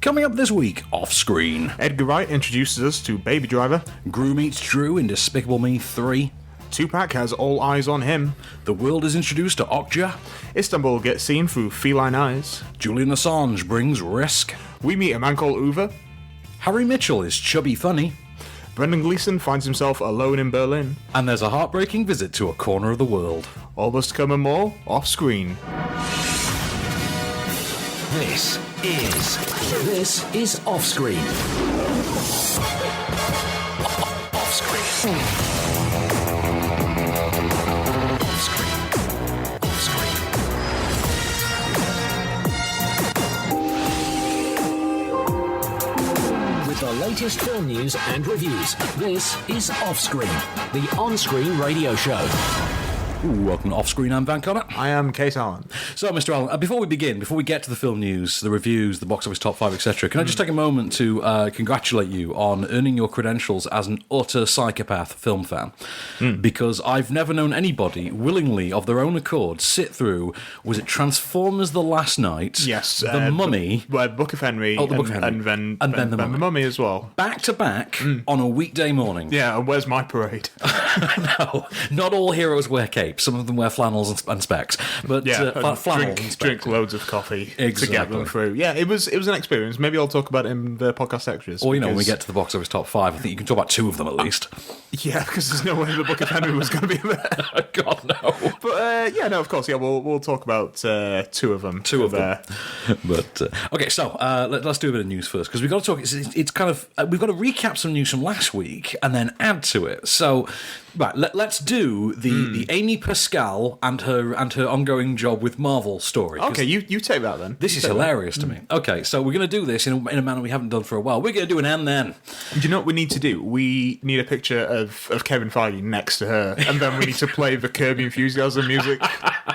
Coming up this week, off-screen. Edgar Wright introduces us to Baby Driver. Gru meets Drew in Despicable Me 3. Tupac has all eyes on him. The world is introduced to Okja. Istanbul gets seen through feline eyes. Julian Assange brings risk. We meet A Man Called Ove. Harry Mitchell is Chubby Funny. Brendan Gleeson finds himself alone in Berlin. And there's a heartbreaking visit to a corner of the world. All this to come and more off-screen. This is Off-Screen. Off-Screen. With the latest film news and reviews, this is Off-Screen, the on-screen radio show. Ooh, welcome to Off-Screen. I'm Van Connor. I am Kase Allen. So, Mr. Allen, before we get to the film news, the reviews, the box office top 5, etc., can I just take a moment to congratulate you on earning your credentials as an utter psychopath film fan? Because I've never known anybody willingly, of their own accord, sit through, was it Transformers The Last Night? Yes. The Mummy. Book of Henry. Oh, the Book of Henry. And then the Mummy as well. Back to back on a weekday morning. Yeah, and where's my parade? No, not all heroes wear capes. Some of them wear flannels and specs. But drink loads of coffee to get them through. Yeah, it was an experience. Maybe I'll talk about it in the podcast extras. Or, when we get to the box office top 5, I think you can talk about 2 of them at least. Yeah, because there's no way the Book of Henry was going to be there. God, no. But, of course, we'll talk about 2 of them. 2 of them. But, okay, so let's do a bit of news first, because we've got to talk, it's kind of, we've got to recap some news from last week and then add to it. So, right, let's do the Amy Pascal and her ongoing job with Marvel story. Okay, you take that then. This is hilarious to me. Okay, so we're going to do this in a manner we haven't done for a while. We're going to do an and then. Do you know what we need to do? We need a picture of Kevin Feige next to her, and then we need to play the Kirby Enthusiasm music.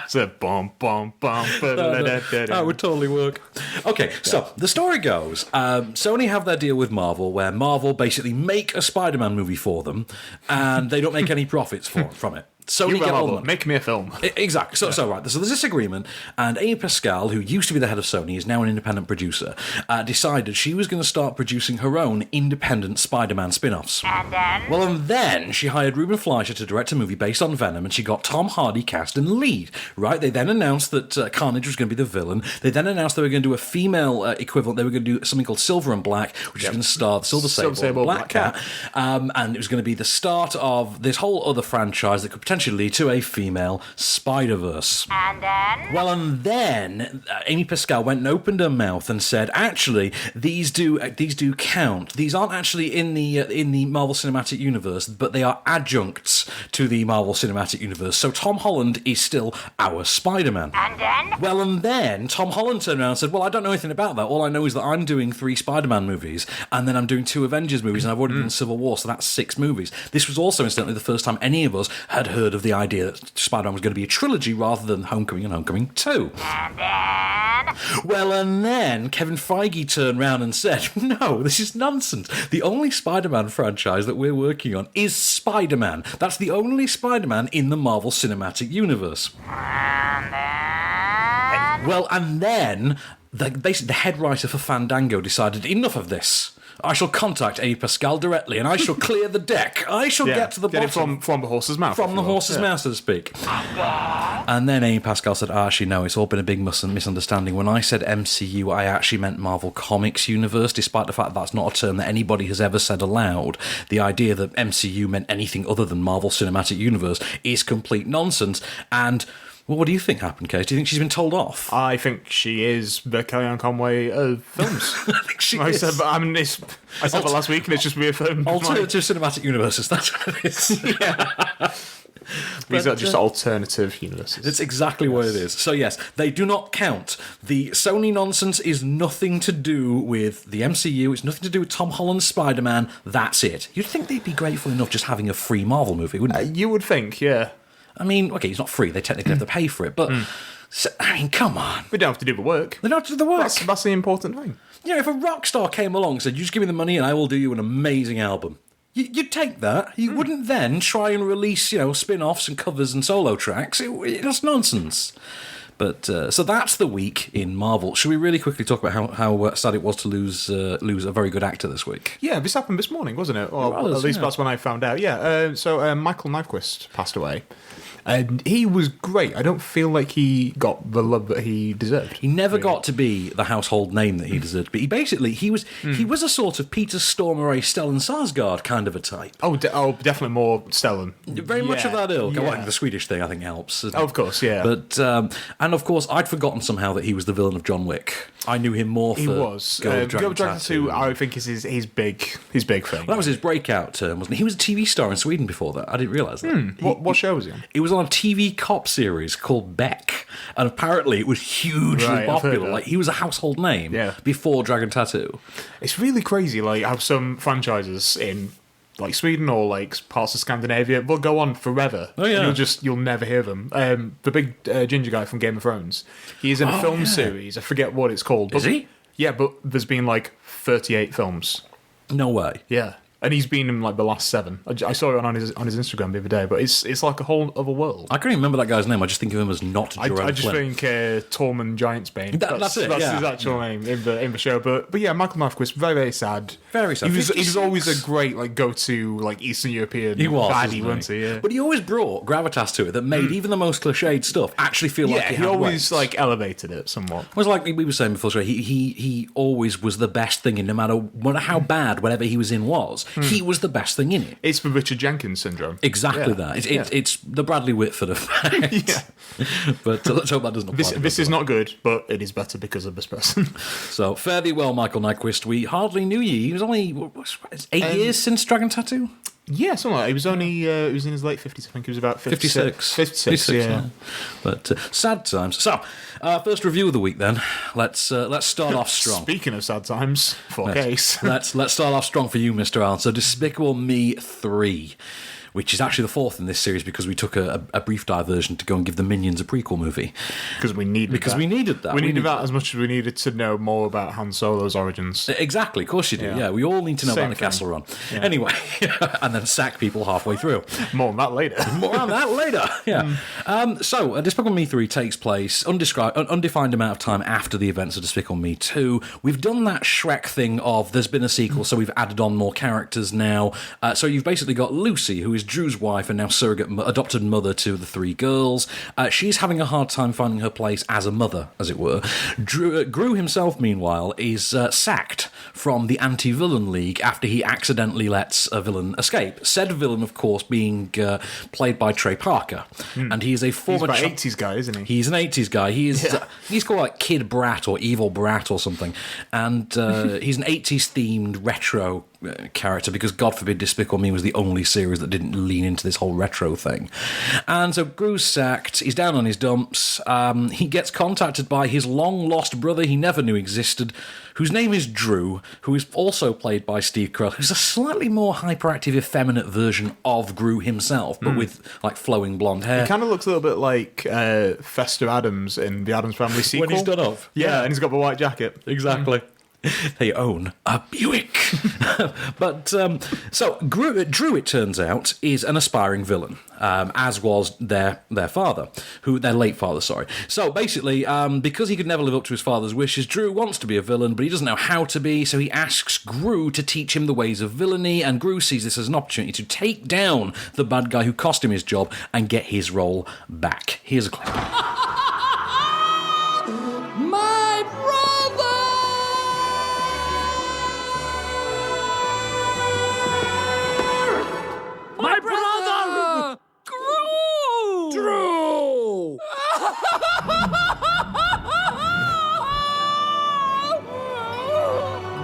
So, bum, bum, bum. That would totally work. Okay, so the story goes, Sony have their deal with Marvel, where Marvel basically make a Spider-Man movie for them, and they don't make any profits from it. Sony get all the money. Make me a film. Exactly. So there's this agreement, and Amy Pascal, who used to be the head of Sony, is now an independent producer, decided she was going to start producing her own independent Spider-Man spin-offs. And then she hired Ruben Fleischer to direct a movie based on Venom, and she got Tom Hardy cast in the lead, right? They then announced that Carnage was going to be the villain. They then announced they were going to do a female equivalent. They were going to do something called Silver and Black, which is going to star the Silver Sable, Black Cat. And it was going to be the start of this whole other franchise that could potentially lead to a female Spider-Verse. And then Amy Pascal went and opened her mouth and said, actually, these do count. These aren't actually in the Marvel Cinematic Universe, but they are adjuncts to the Marvel Cinematic Universe. So Tom Holland is still our Spider-Man. And then Tom Holland turned around and said, well, I don't know anything about that. All I know is that I'm doing 3 Spider-Man movies, and then I'm doing 2 Avengers movies, and I've already done Civil War, so that's 6 movies. This was also, incidentally, the first time any of us had heard of the idea that Spider-Man was going to be a trilogy rather than Homecoming and Homecoming 2. And then Kevin Feige turned around and said, no, this is nonsense. The only Spider-Man franchise that we're working on is Spider-Man. That's the only Spider-Man in the Marvel Cinematic Universe. And then basically the head writer for Fandango decided, enough of this. I shall contact Amy Pascal directly, and I shall clear the deck. I shall get to the bottom. It from the horse's mouth. From the horse's mouth, so to speak. And then Amy Pascal said, actually, no, it's all been a big misunderstanding. When I said MCU, I actually meant Marvel Comics Universe, despite the fact that's not a term that anybody has ever said aloud. The idea that MCU meant anything other than Marvel Cinematic Universe is complete nonsense. And... well, what do you think happened, Kate? Do you think she's been told off? I think she is the Kellyanne Conway of films. I think she is. I said that last week, and it's just reaffirmed. Alternative cinematic universes, that's what it is. Yeah. These are just alternative universes. It's exactly what it is. So yes, they do not count. The Sony nonsense is nothing to do with the MCU. It's nothing to do with Tom Holland's Spider-Man. That's it. You'd think they'd be grateful enough just having a free Marvel movie, wouldn't you? You would think, yeah. I mean, okay, it's not free. They technically have to pay for it, but... So, I mean, come on. We don't have to do the work. They don't have to do the work. That's the important thing. If a rock star came along and said, you just give me the money and I will do you an amazing album, you'd take that. You wouldn't then try and release, spin-offs and covers and solo tracks. That's nonsense. But so that's the week in Marvel. Should we really quickly talk about how sad it was to lose a very good actor this week? Yeah, this happened this morning, wasn't it? Or It was, at least yeah. that's when I found out. Yeah, so Michael Nyquist passed away. And he was great. I don't feel like he got the love that he deserved. He never got to be the household name that he deserved. But he was a sort of Peter Stormare, Stellan Skarsgård kind of a type. Oh, definitely more Stellan. Very much of that ilk. Yeah. Well, the Swedish thing, I think, helps. Oh, of course, yeah. But and of course, I'd forgotten somehow that he was the villain of John Wick. I knew him more for He was. Go with Dragon Dragon Tattoo. 2, I think, is his big thing. That was his breakout term, wasn't he? He was a TV star in Sweden before that. I didn't realise that. What show was he on? It was on a TV cop series called Beck, and apparently it was hugely Right, I've heard popular. that. Like he was a household name Yeah. before Dragon Tattoo. It's really crazy, like, how some franchises in, like, Sweden or, like, parts of Scandinavia will go on forever. Oh, yeah. You'll never hear them. The big ginger guy from Game of Thrones, he's in a film series. I forget what it's called. Is he? Yeah, but there's been, like, 38 films. No way. Yeah. And he's been in, like, the last 7. I saw it on his Instagram the other day, but it's like a whole other world. I can't even remember that guy's name. I just think of him as not Jerome I just Flynn. think Tormund Giantsbane. That's it, That's yeah. his actual name in the show. But yeah, Michael Nyquist, very, very sad. Very sad. He was 56. always a great, like, go-to, like, Eastern European He was, baddie, wasn't wasn't he? Yeah. But he always brought gravitas to it that made even the most cliched stuff actually feel like He had always weight. like elevated it somewhat. It was like we were saying before, sorry, he always was the best thing in no matter how bad whatever he was in was. He was the best thing in it. It's the Richard Jenkins syndrome. Exactly Yeah. that. It's the Bradley Whitford effect. Yeah. But let's hope that doesn't apply. This is not good, but it is better because of this person. So fare thee well, Michael Nyquist. We hardly knew you. He was only 8 years since Dragon Tattoo. Yeah, something like that. He was only he was in his late 50s. I think he was about 56. 56, yeah. But sad times. So first review of the week then. Let's start off strong. Speaking of sad times, for Case. Let's start off strong for you, Mr. Allen. So Despicable Me 3, which is actually the 4th in this series because we took a brief diversion to go and give the Minions a prequel movie. Because we needed that. We needed that. We needed that as much as we needed to know more about Han Solo's origins. Exactly, of course you do. Yeah, we all need to know Same about the thing. Castle Run. Yeah. Anyway, and then sack people halfway through. More on that later. More on that later. Yeah. So, Despicable Me 3 takes place undefined amount of time after the events of Despicable Me 2. We've done that Shrek thing of there's been a sequel, so we've added on more characters now. So you've basically got Lucy, who is Drew's wife and now surrogate adopted mother to the 3 girls. She's having a hard time finding her place as a mother, as it were. Gru himself, meanwhile, is sacked from the Anti-Villain League after he accidentally lets a villain escape. Said villain, of course, being played by Trey Parker. And he is a former... He's an 80s guy, isn't he? He's an 80s guy. He is he's called like Kid Brat or Evil Brat or something. And he's an 80s themed retro character because God forbid Despicable Me was the only series that didn't lean into this whole retro thing. And so Gru's sacked. He's down on his dumps. He gets contacted by his long lost brother he never knew existed, whose name is Drew, who is also played by Steve Carell, who's a slightly more hyperactive, effeminate version of Gru himself, but with like flowing blonde hair. He kind of looks a little bit like Fester Adams in the Addams Family sequel. When he's done up. Yeah, and he's got the white jacket. Exactly. They own a Buick. But, so, Drew, it turns out, is an aspiring villain, as was their father, their late father, sorry. So, basically, because he could never live up to his father's wishes, Drew wants to be a villain, but he doesn't know how to be, so he asks Gru to teach him the ways of villainy, and Gru sees this as an opportunity to take down the bad guy who cost him his job and get his role back. Here's a clip. My brother! My brother! Gru! Drew!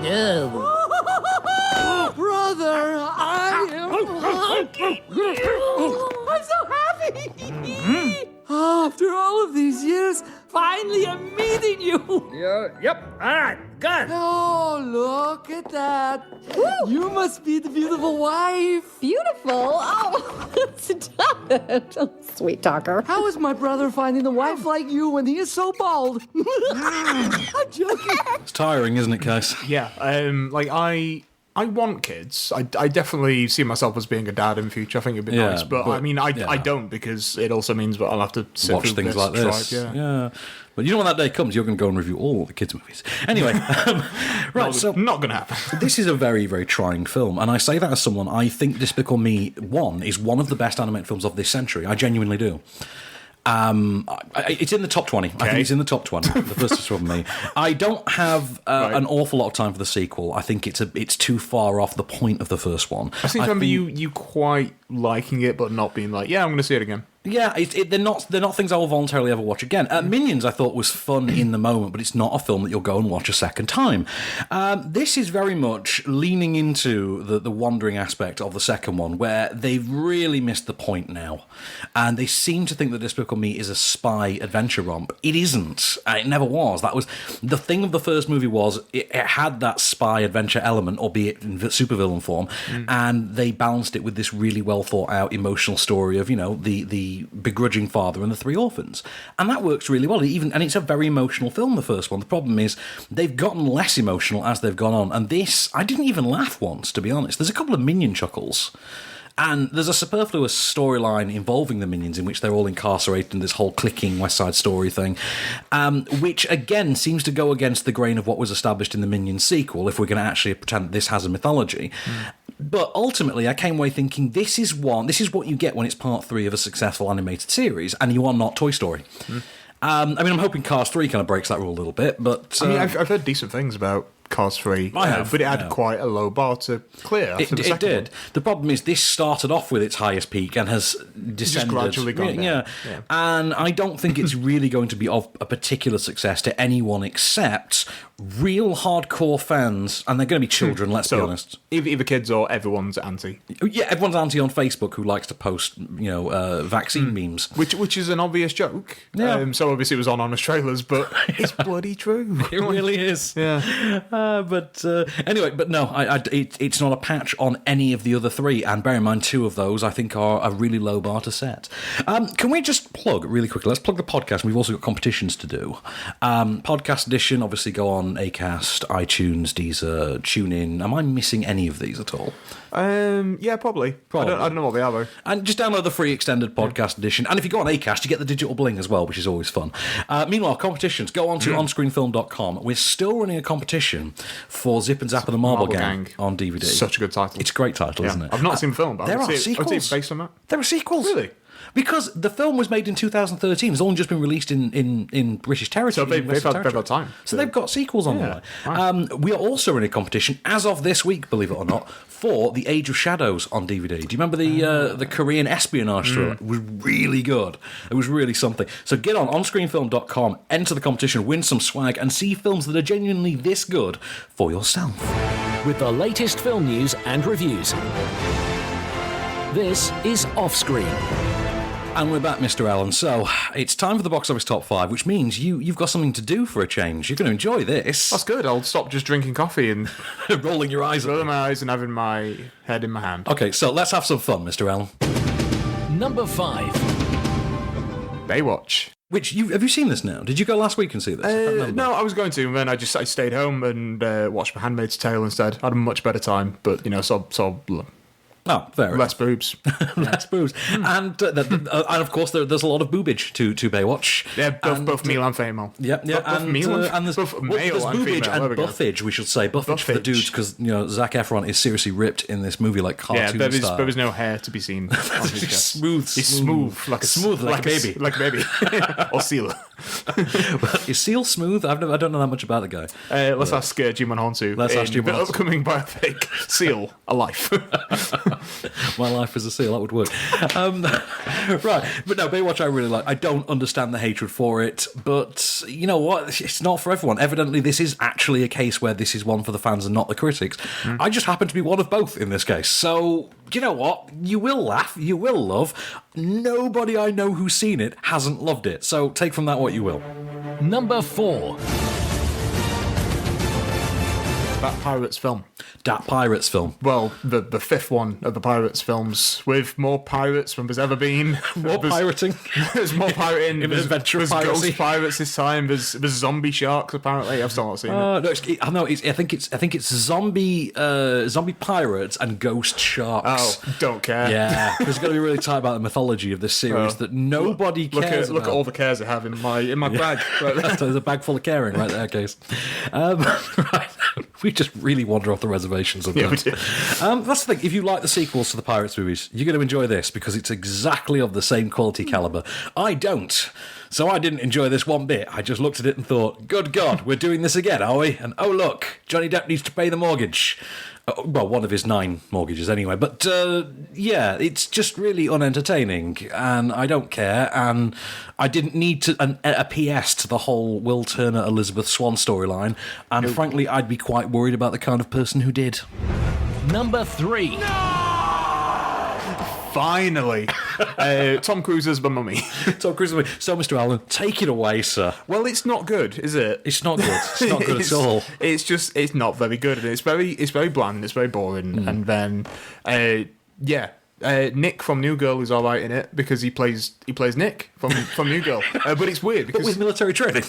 No. Brother, I am I'm so happy! After all of these years, finally I'm meeting you! Yep. All right. Good. Oh, look at that. You must be the beautiful wife. Beautiful? Oh, stop it. Oh, sweet talker. How is my brother finding a wife like you when he is so bald? I'm joking. It's tiring, isn't it, Kase? Yeah, like I I want kids. I definitely see myself as being a dad in the future. I think it'd be nice. But I mean, I don't, because it also means that I'll have to sit watch things like this. Yeah. But you know when that day comes, you're going to go and review all the kids' movies. Anyway, right, so... Not going to happen. This is a very, very trying film, and I say that as someone, I think Despicable Me 1 is one of the best animated films of this century. I genuinely do. It's in the top 20. Okay. I think it's in the top 20. The first Despicable Me. I don't have an awful lot of time for the sequel. I think it's too far off the point of the first one. I seem to remember you quite liking it, but not being like, yeah, I'm going to see it again. Yeah, they're not things I will voluntarily ever watch again. Minions I thought was fun in the moment, but it's not a film that you'll go and watch a second time. This is very much leaning into the wandering aspect of the second one, where they've really missed the point now. And they seem to think that Despicable Me is a spy adventure romp. It isn't. It never was. That was the thing of the first movie was it had that spy adventure element, albeit in supervillain form, and they balanced it with this really well thought out emotional story of, the begrudging father and the three orphans, and that works really well. And it's a very emotional film, the first one. The problem is they've gotten less emotional as they've gone on, and this, I didn't even laugh once, to be honest. There's a couple of minion chuckles, and there's a superfluous storyline involving the minions in which they're all incarcerated in this whole clicking West Side Story thing, which again seems to go against the grain of what was established in the Minions sequel, if we're going to actually pretend that this has a mythology. But ultimately, I came away thinking this is what you get when it's part 3 of a successful animated series, and you are not Toy Story. I'm hoping Cars 3 kind of breaks that rule a little bit, but... I've heard decent things about Cars 3, but it had quite a low bar to clear after the second one. The problem is this started off with its highest peak and has descended. Just gradually gone down. Yeah. And I don't think it's really going to be of a particular success to anyone except real hardcore fans, and they're going to be children, let's be honest. Either kids or everyone's auntie. Yeah, everyone's auntie on Facebook who likes to post, vaccine memes. Which is an obvious joke. Yeah. So obviously it was on honest trailers, but it's bloody true. It really is. Yeah. Anyway, but no, it's not a patch on any of the other 3, and bear in mind 2 of those I think are a really low bar to set. Can we just plug really quickly? Let's plug the podcast, and we've also got competitions to do. Podcast edition, obviously go on Acast, iTunes, Deezer, TuneIn. Am I missing any of these at all? Yeah, probably. I don't know what they are, though. And just download the free extended podcast edition. And if you go on Acast, you get the digital bling as well, which is always fun. Meanwhile, competitions. Go on to onscreenfilm.com. We're still running a competition for Zip and Zap and the Marble Gang on DVD. Such a good title. It's a great title, isn't it? I've not seen the film, but there are sequels. sequels. Based on that. There are sequels. Really? Because the film was made in 2013. It's only just been released in British territory. So they've had time. So they've got sequels on the way. Right. We are also in a competition, as of this week, believe it or not, for The Age of Shadows on DVD. Do you remember the Korean espionage thriller? It was really good. It was really something. So get on onscreenfilm.com, enter the competition, win some swag, and see films that are genuinely this good for yourself. With the latest film news and reviews. This is Offscreen. And we're back, Mr. Allen. So, it's time for the box office top 5, which means you've got something to do for a change. You're going to enjoy this. That's good. I'll stop just drinking coffee and... rolling your eyes. Rolling my eyes and having my head in my hand. Okay, so let's have some fun, Mr. Allen. Number 5. Baywatch. Which, have you seen this now? Did you go last week and see this? No, I was going to, and then I stayed home and watched My Handmaid's Tale instead. I had a much better time, but, Oh, fair less boobs. Less boobs. And of course, there's a lot of boobage to Baywatch. Yeah, both male and female. Yeah. And there's both male there's and boobage female. and buffage, we should say. Buffage for the dudes, because Zac Efron is seriously ripped in this movie like cartoon style. There was no hair to be seen on his chest. He's smooth like a baby. Like a baby. Or seal. Is Seal smooth? I don't know that much about the guy. Let's ask Jim Honsu. Let's ask Jim the upcoming biopic, Seal, A Life. My life as a seal, that would work. Right, but no, Baywatch I really like. I don't understand the hatred for it, but you know what? It's not for everyone. Evidently, this is actually a case where this is one for the fans and not the critics. I just happen to be one of both in this case. So, you know what? You will laugh, you will love. Nobody I know who's seen it hasn't loved it. So take from that what you will. Number 4. that Pirates film. That Pirates film. Well, the fifth one of the Pirates films, with more pirates than there's ever been. More pirating. There's more pirating. In an adventure of There's piracy. ghost pirates this time. There's zombie sharks, apparently. I've still not seen it. No, I think it's zombie pirates and ghost sharks. Oh, don't care. Yeah, because you've got to be really tight about the mythology of this series that nobody cares Look at all the cares I have in my bag. Right there. There's a bag full of caring right there, Case. Right, we just really wander off the reservation sometimes. Yeah, we do. That's the thing. If you like the sequels to the Pirates movies, you're going to enjoy this because it's exactly of the same quality caliber. I don't. So I didn't enjoy this one bit. I just looked at it and thought, good God, we're doing this again, are we? And oh, look, Johnny Depp needs to pay the mortgage. Well, one of his 9 mortgages anyway. But yeah, it's just really unentertaining, and I don't care. And I didn't need a PS to the whole Will Turner, Elizabeth Swann storyline. And frankly, I'd be quite worried about the kind of person who did. Number 3. Finally. Tom Cruise as the Mummy. Tom Cruise. So, Mr. Allen, take it away, sir. Well, it's not good, is it? It's not good. It's not good at all. It's not very good. It's very bland. It's very boring. And then, Nick from New Girl is all right in it because he plays Nick from New Girl. But it's weird because With military training.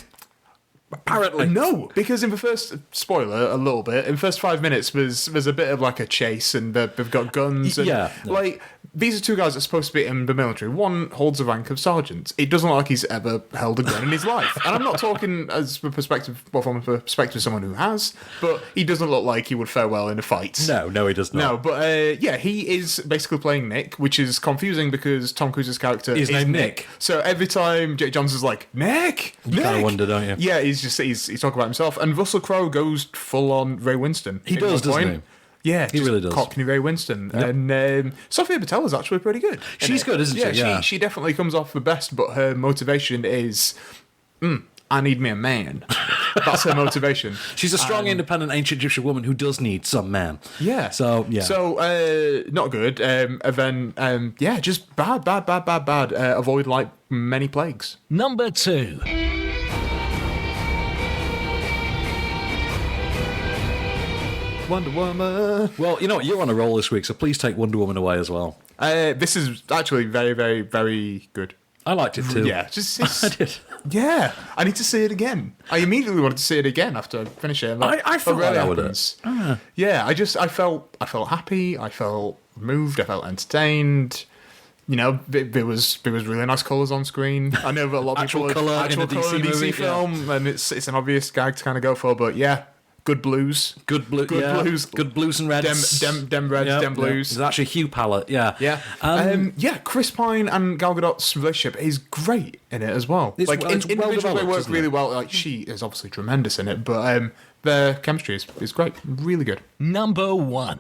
Apparently. No, because in the first, spoiler a little bit, in the first 5 minutes there's a bit of like a chase and they've got guns and like these are two guys that are supposed to be in the military. One holds the rank of sergeant. It doesn't look like he's ever held a gun in his life. And I'm not talking from the perspective of someone who has, but he doesn't look like he would fare well in a fight. No, he does not. No, but he is basically playing Nick, which is confusing because Tom Cruise's character is named Nick. Nick. So every time Jake Johnson's like, Nick! You kind of wonder, don't you? Yeah, he's talking about himself. And Russell Crowe goes full on Ray Winston. He does, doesn't he? Yeah, he really does. Cockney Ray Winston. Yep. And Sophia Bottella's actually pretty good. She's good, isn't she? Yeah, she definitely comes off the best, but her motivation is, I need me a man. That's her motivation. She's a strong, independent, ancient Egyptian woman who does need some man. Yeah. So, yeah. So, not good. And then, just bad. Avoid like many plagues. Number 2. Wonder Woman. Well, you know what? You're on a roll this week, so please take Wonder Woman away as well. This is actually very, very, very good. I liked it too. Yeah, I did. Yeah, I need to see it again. I immediately wanted to see it again after I finish it. I felt like that with it. Yeah, I felt happy. I felt moved. I felt entertained. You know, there was really nice colours on screen. I know that a lot of Actual people colour in a DC DC movie, film, and it's an obvious gag to kind of go for. But yeah, good blues, Good blues and reds. dem reds, dem blues. It's actually a hue palette, yeah. Yeah. Chris Pine and Gal Gadot's relationship is great in it as well. It's well individually developed, they work isn't really it? well. Like she is obviously tremendous in it, but their chemistry is great, really good. Number 1.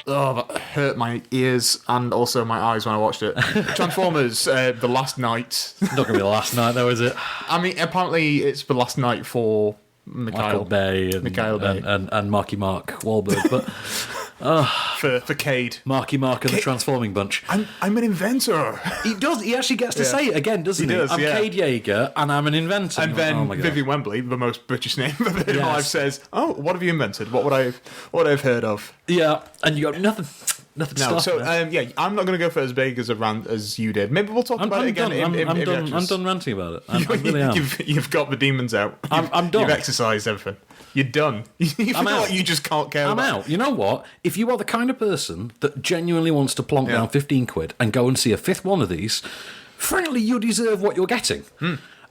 Oh, that hurt my ears and also my eyes when I watched it. Transformers: The Last Night. Not going to be the last night, though, is it? I mean, apparently it's the last night for Michael Bay and Marky Mark Wahlberg, but for Cade. Marky Mark and the Transforming Bunch. I'm an inventor. He actually gets to say it again, doesn't he? He does, I'm yeah. Cade Yeager and I'm an inventor. And then Vivian Wembley, the most British name of her life, says, "Oh, what have you invented? What would I've heard of?" Yeah, and you got nothing. Nothing. No, so I'm not going to go for as big as a rant as you did. Maybe we'll talk about it again. I'm done ranting about it. I really am. You've got the demons out. I'm done. You've exercised everything. You're done. You feel out. like you just can't care. I'm out. You know what? If you are the kind of person that genuinely wants to plonk down 15 quid and go and see a fifth one of these, frankly, you deserve what you're getting.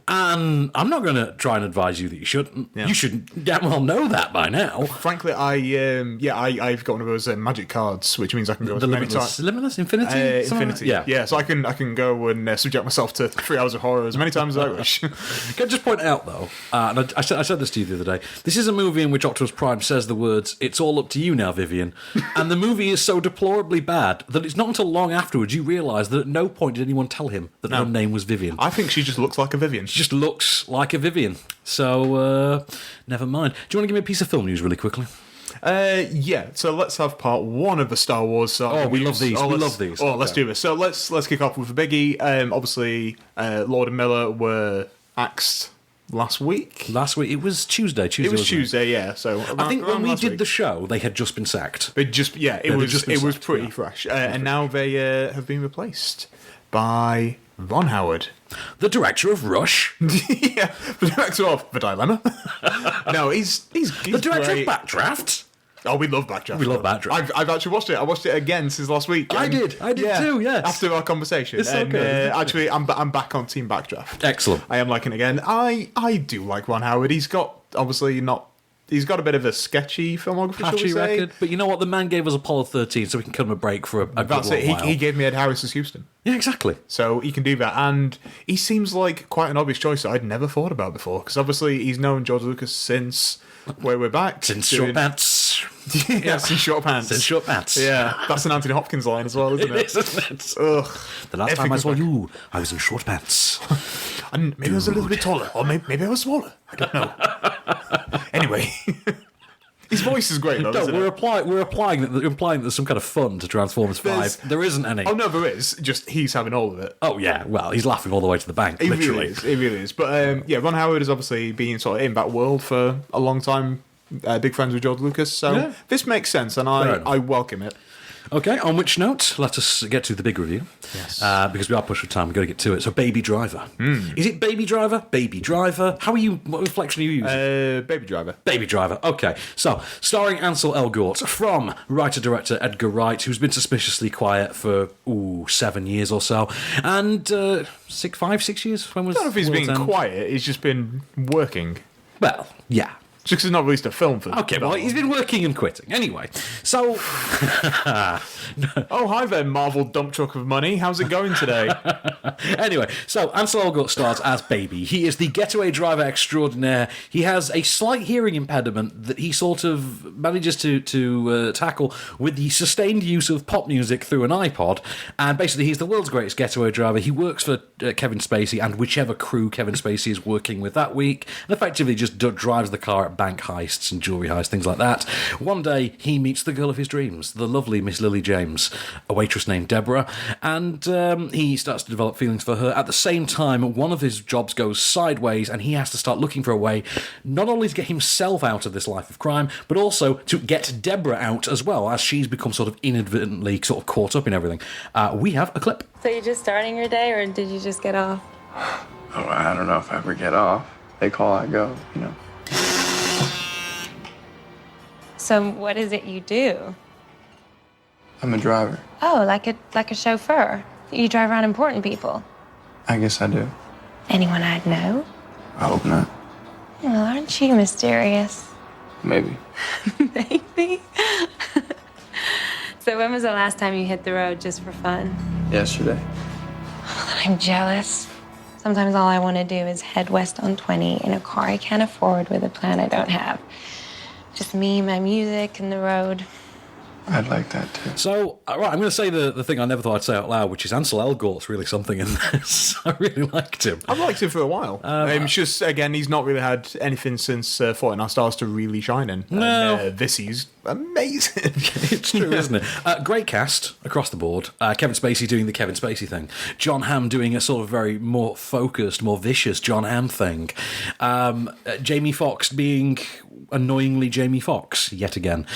And I'm not going to try and advise you that you shouldn't. Yeah. You should damn well know that by now. Frankly, I've got one of those magic cards, which means I can go as many times. Limitless Infinity? Infinity. Yeah. So I can go and subject myself to 3 hours of horror as many times as I wish. Can I just point out, though, and I said this to you the other day, this is a movie in which Optimus Prime says the words, "It's all up to you now, Vivian." And the movie is so deplorably bad that it's not until long afterwards you realise that at no point did anyone tell him that her name was Vivian. I think she just looks like a Vivian. Just looks like a Vivian. So, never mind. Do you want to give me a piece of film news really quickly? Yeah. So let's have part 1 of the Star Wars. We love these. We love these. Let's do this. So let's kick off with a biggie. Obviously, Lord and Miller were axed last week. It was Tuesday. It was Tuesday, yeah. So I think when we did the show, they had just been sacked. It was pretty fresh, and now they have been replaced by Ron Howard, the director of Rush. Yeah, the director of The Dilemma. No, he's the director great. of Backdraft. Oh, we love Backdraft. We love Backdraft. I've actually watched it. I watched it again since last week. I did too, yes. After our conversation. It's so good. Actually, I'm back on Team Backdraft. Excellent. I am liking it again. I do like Ron Howard. He's got, obviously, he's got a bit of a sketchy filmography, shall we say. record. But you know what? The man gave us Apollo 13, so we can cut him a break for a good That's it. while. He gave me Ed Harris as Houston. Yeah, exactly. So he can do that. And he seems like quite an obvious choice that I'd never thought about before. Because obviously he's known George Lucas since Where We're Back. Since Short Pants. Yeah, since Short Pants. Since Short Pants. Yeah, that's an Anthony Hopkins line as well, isn't it? It is, isn't it? Ugh. The last time I saw you, I was in Short Pants. And maybe I was a little bit taller, or maybe I was smaller. I don't know. Anyway. His voice is great, though, No, isn't we're it? implying that there's some kind of fun to Transformers 5. There isn't any. Oh, no, there is. Just he's having all of it. Oh, yeah. Well, he's laughing all the way to the bank, He literally. really is. But, yeah, Ron Howard has obviously been sort of in that world for a long time. Big friends with George Lucas. So this makes sense, and I welcome it. Okay, on which note, let us get to the big review. Yes. Because we are pushed for time, we've got to get to it. So, Baby Driver. Is it Baby Driver? Baby Driver? What inflection are you using? Baby Driver. Baby Driver. Okay. So, starring Ansel Elgort from writer-director Edgar Wright, who's been suspiciously quiet for, 7 years or so. And 6 years? When was I don't know if he's World's been End? quiet, he's just been working. Well, yeah. Just because he's not released a film for Okay, well, he's been working and quitting. Anyway, so... Oh, hi there, Marvel dump truck of money. How's it going today? Anyway, so Ansel Elgort stars as Baby. He is the getaway driver extraordinaire. He has a slight hearing impediment that he sort of manages to tackle with the sustained use of pop music through an iPod. And basically, he's the world's greatest getaway driver. He works for Kevin Spacey and whichever crew Kevin Spacey is working with that week, and effectively just drives the car at bank heists and jewellery heists, things like that. One day, he meets the girl of his dreams, the lovely Miss Lily James, a waitress named Deborah, and he starts to develop feelings for her. At the same time, one of his jobs goes sideways, and he has to start looking for a way not only to get himself out of this life of crime, but also to get Deborah out as well, as she's become sort of inadvertently sort of caught up in everything. We have a clip. So you're just starting your day, or did you just get off? Oh, I don't know if I ever get off. They call, I go, you know. So what is it you do? I'm a driver. Oh, like a chauffeur. You drive around important people. I guess I do. Anyone I'd know? I hope not. Well, aren't you mysterious? Maybe. Maybe. So when was the last time you hit the road just for fun? Yesterday. I'm jealous. Sometimes all I want to do is head west on 20 in a car I can't afford with a plan I don't have. Just me, my music, and the road. I'd like that too. So, right, I'm going to say the thing I never thought I'd say out loud, which is Ansel Elgort's really something in this. I really liked him. I've liked him for a while. It's just, again, he's not really had anything since Fault in Our Stars to really shine in. No. And, this is amazing. It's true, isn't it? Great cast across the board. Kevin Spacey doing the Kevin Spacey thing. John Hamm doing a sort of very more focused, more vicious John Hamm thing. Jamie Foxx being annoyingly Jamie Foxx yet again.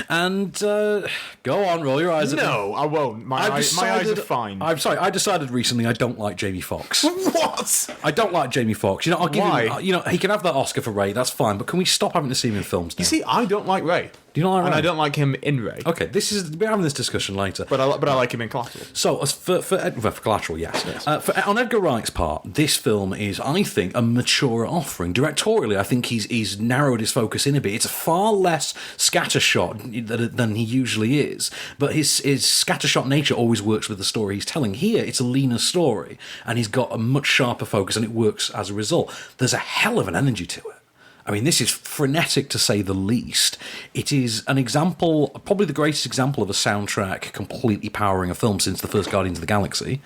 And go on, roll your eyes at me. No, I won't. My eyes are fine. I'm sorry, I decided recently I don't like Jamie Foxx. What? I don't like Jamie Foxx. You know, I'll give Why? him. You know, he can have that Oscar for Ray. That's fine. But can we stop having to see him in films now? You see, I don't like Ray. Do you not like Ray? And I don't like him in Ray. Okay, we're having this discussion later. But I like him in Collateral. So, as for Collateral, yes. On Edgar Wright's part, this film is, I think, a mature offering. Directorially, I think he's narrowed his focus in a bit. It's far less scattershot than he usually is, but his scattershot nature always works with the story he's telling. Here, it's a leaner story, and he's got a much sharper focus, and it works as a result. There's a hell of an energy to it. I mean, this is frenetic to say the least. It is an example, probably the greatest example of a soundtrack completely powering a film since the first Guardians of the Galaxy.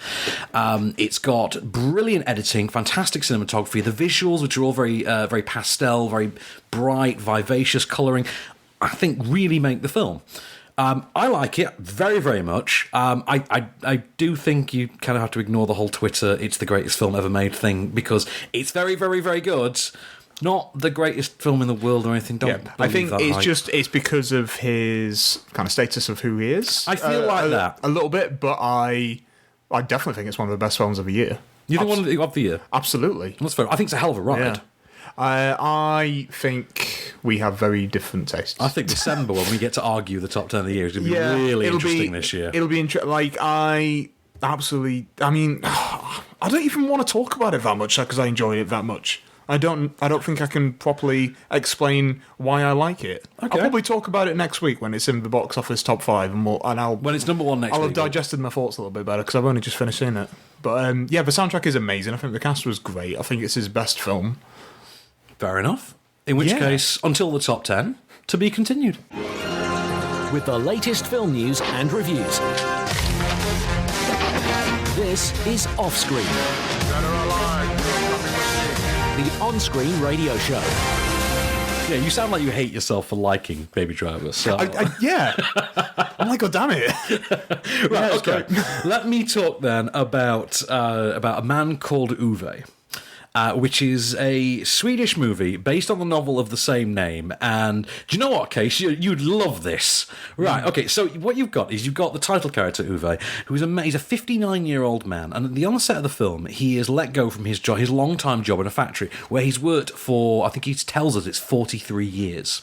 It's got brilliant editing, fantastic cinematography, the visuals, which are all very pastel, very bright, vivacious colouring, I think really make the film. I like it very, very much. I do think you kind of have to ignore the whole Twitter, it's the greatest film ever made thing, because it's very, very, very good. Not the greatest film in the world or anything. I think it's because of his kind of status of who he is. I feel like that. A little bit, but I definitely think it's one of the best films of the year. You think one of the year? Absolutely. That's fair. I think it's a hell of a ride. Yeah. I think we have very different tastes. I think December, when we get to argue the top 10 of the year, is going to be really interesting this year. It'll be interesting. Like, I mean, I don't even want to talk about it that much because I enjoy it that much. I don't think I can properly explain why I like it. Okay. I'll probably talk about it next week when it's in the box office top 5, when it's number 1 next week. I'll have digested my thoughts a little bit better because I've only just finished seeing it. But yeah, the soundtrack is amazing. I think the cast was great. I think it's his best film. Fair enough. In which case, until the top 10, to be continued. With the latest film news and reviews. This is Offscreen. The on-screen radio show. Yeah, you sound like you hate yourself for liking Baby Driver. So. Yeah. I'm like, oh, damn it. Right, okay. Let me talk then about A Man Called Ove. Which is a Swedish movie based on the novel of the same name. And do you know what, Kase? You'd love this. Right, okay, so what you've got is you've got the title character, Ove, who's he's a 59-year-old man, and at the onset of the film, he is let go from his job, his long-time job in a factory, where he's worked for, I think he tells us it's 43 years.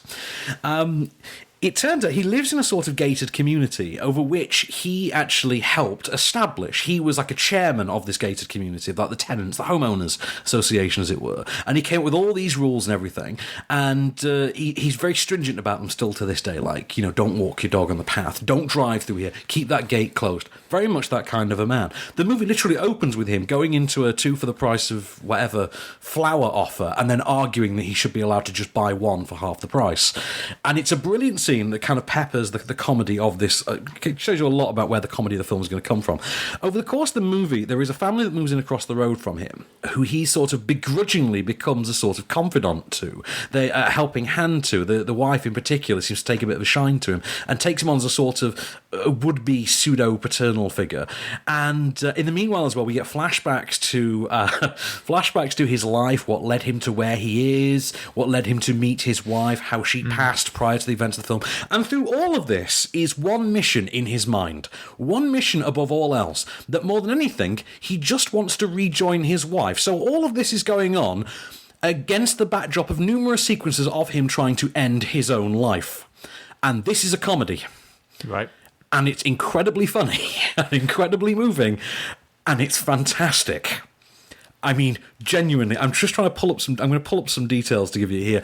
It turns out he lives in a sort of gated community over which he actually helped establish. He was like a chairman of this gated community, like the tenants, the homeowners association, as it were. And he came up with all these rules and everything. And he's very stringent about them still to this day. Like, don't walk your dog on the path. Don't drive through here. Keep that gate closed. Very much that kind of a man. The movie literally opens with him going into a 2 for the price of whatever flour offer and then arguing that he should be allowed to just buy 1 for half the price. And it's a brilliant scene that kind of peppers the comedy of this. It shows you a lot about where the comedy of the film is going to come from. Over the course of the movie, there is a family that moves in across the road from him, who he sort of begrudgingly becomes a sort of confidant to. They a helping hand to. The wife in particular seems to take a bit of a shine to him and takes him on as a sort of would-be pseudo-paternal figure. And in the meanwhile as well, we get flashbacks to his life, what led him to where he is, what led him to meet his wife, how she passed prior to the events of the film. And through all of this is one mission in his mind, one mission above all else, that more than anything, he just wants to rejoin his wife. So all of this is going on against the backdrop of numerous sequences of him trying to end his own life. And this is a comedy. Right. And it's incredibly funny and incredibly moving, and it's fantastic. I mean, genuinely, I'm just trying to pull up some. I'm going to pull up some details to give you here.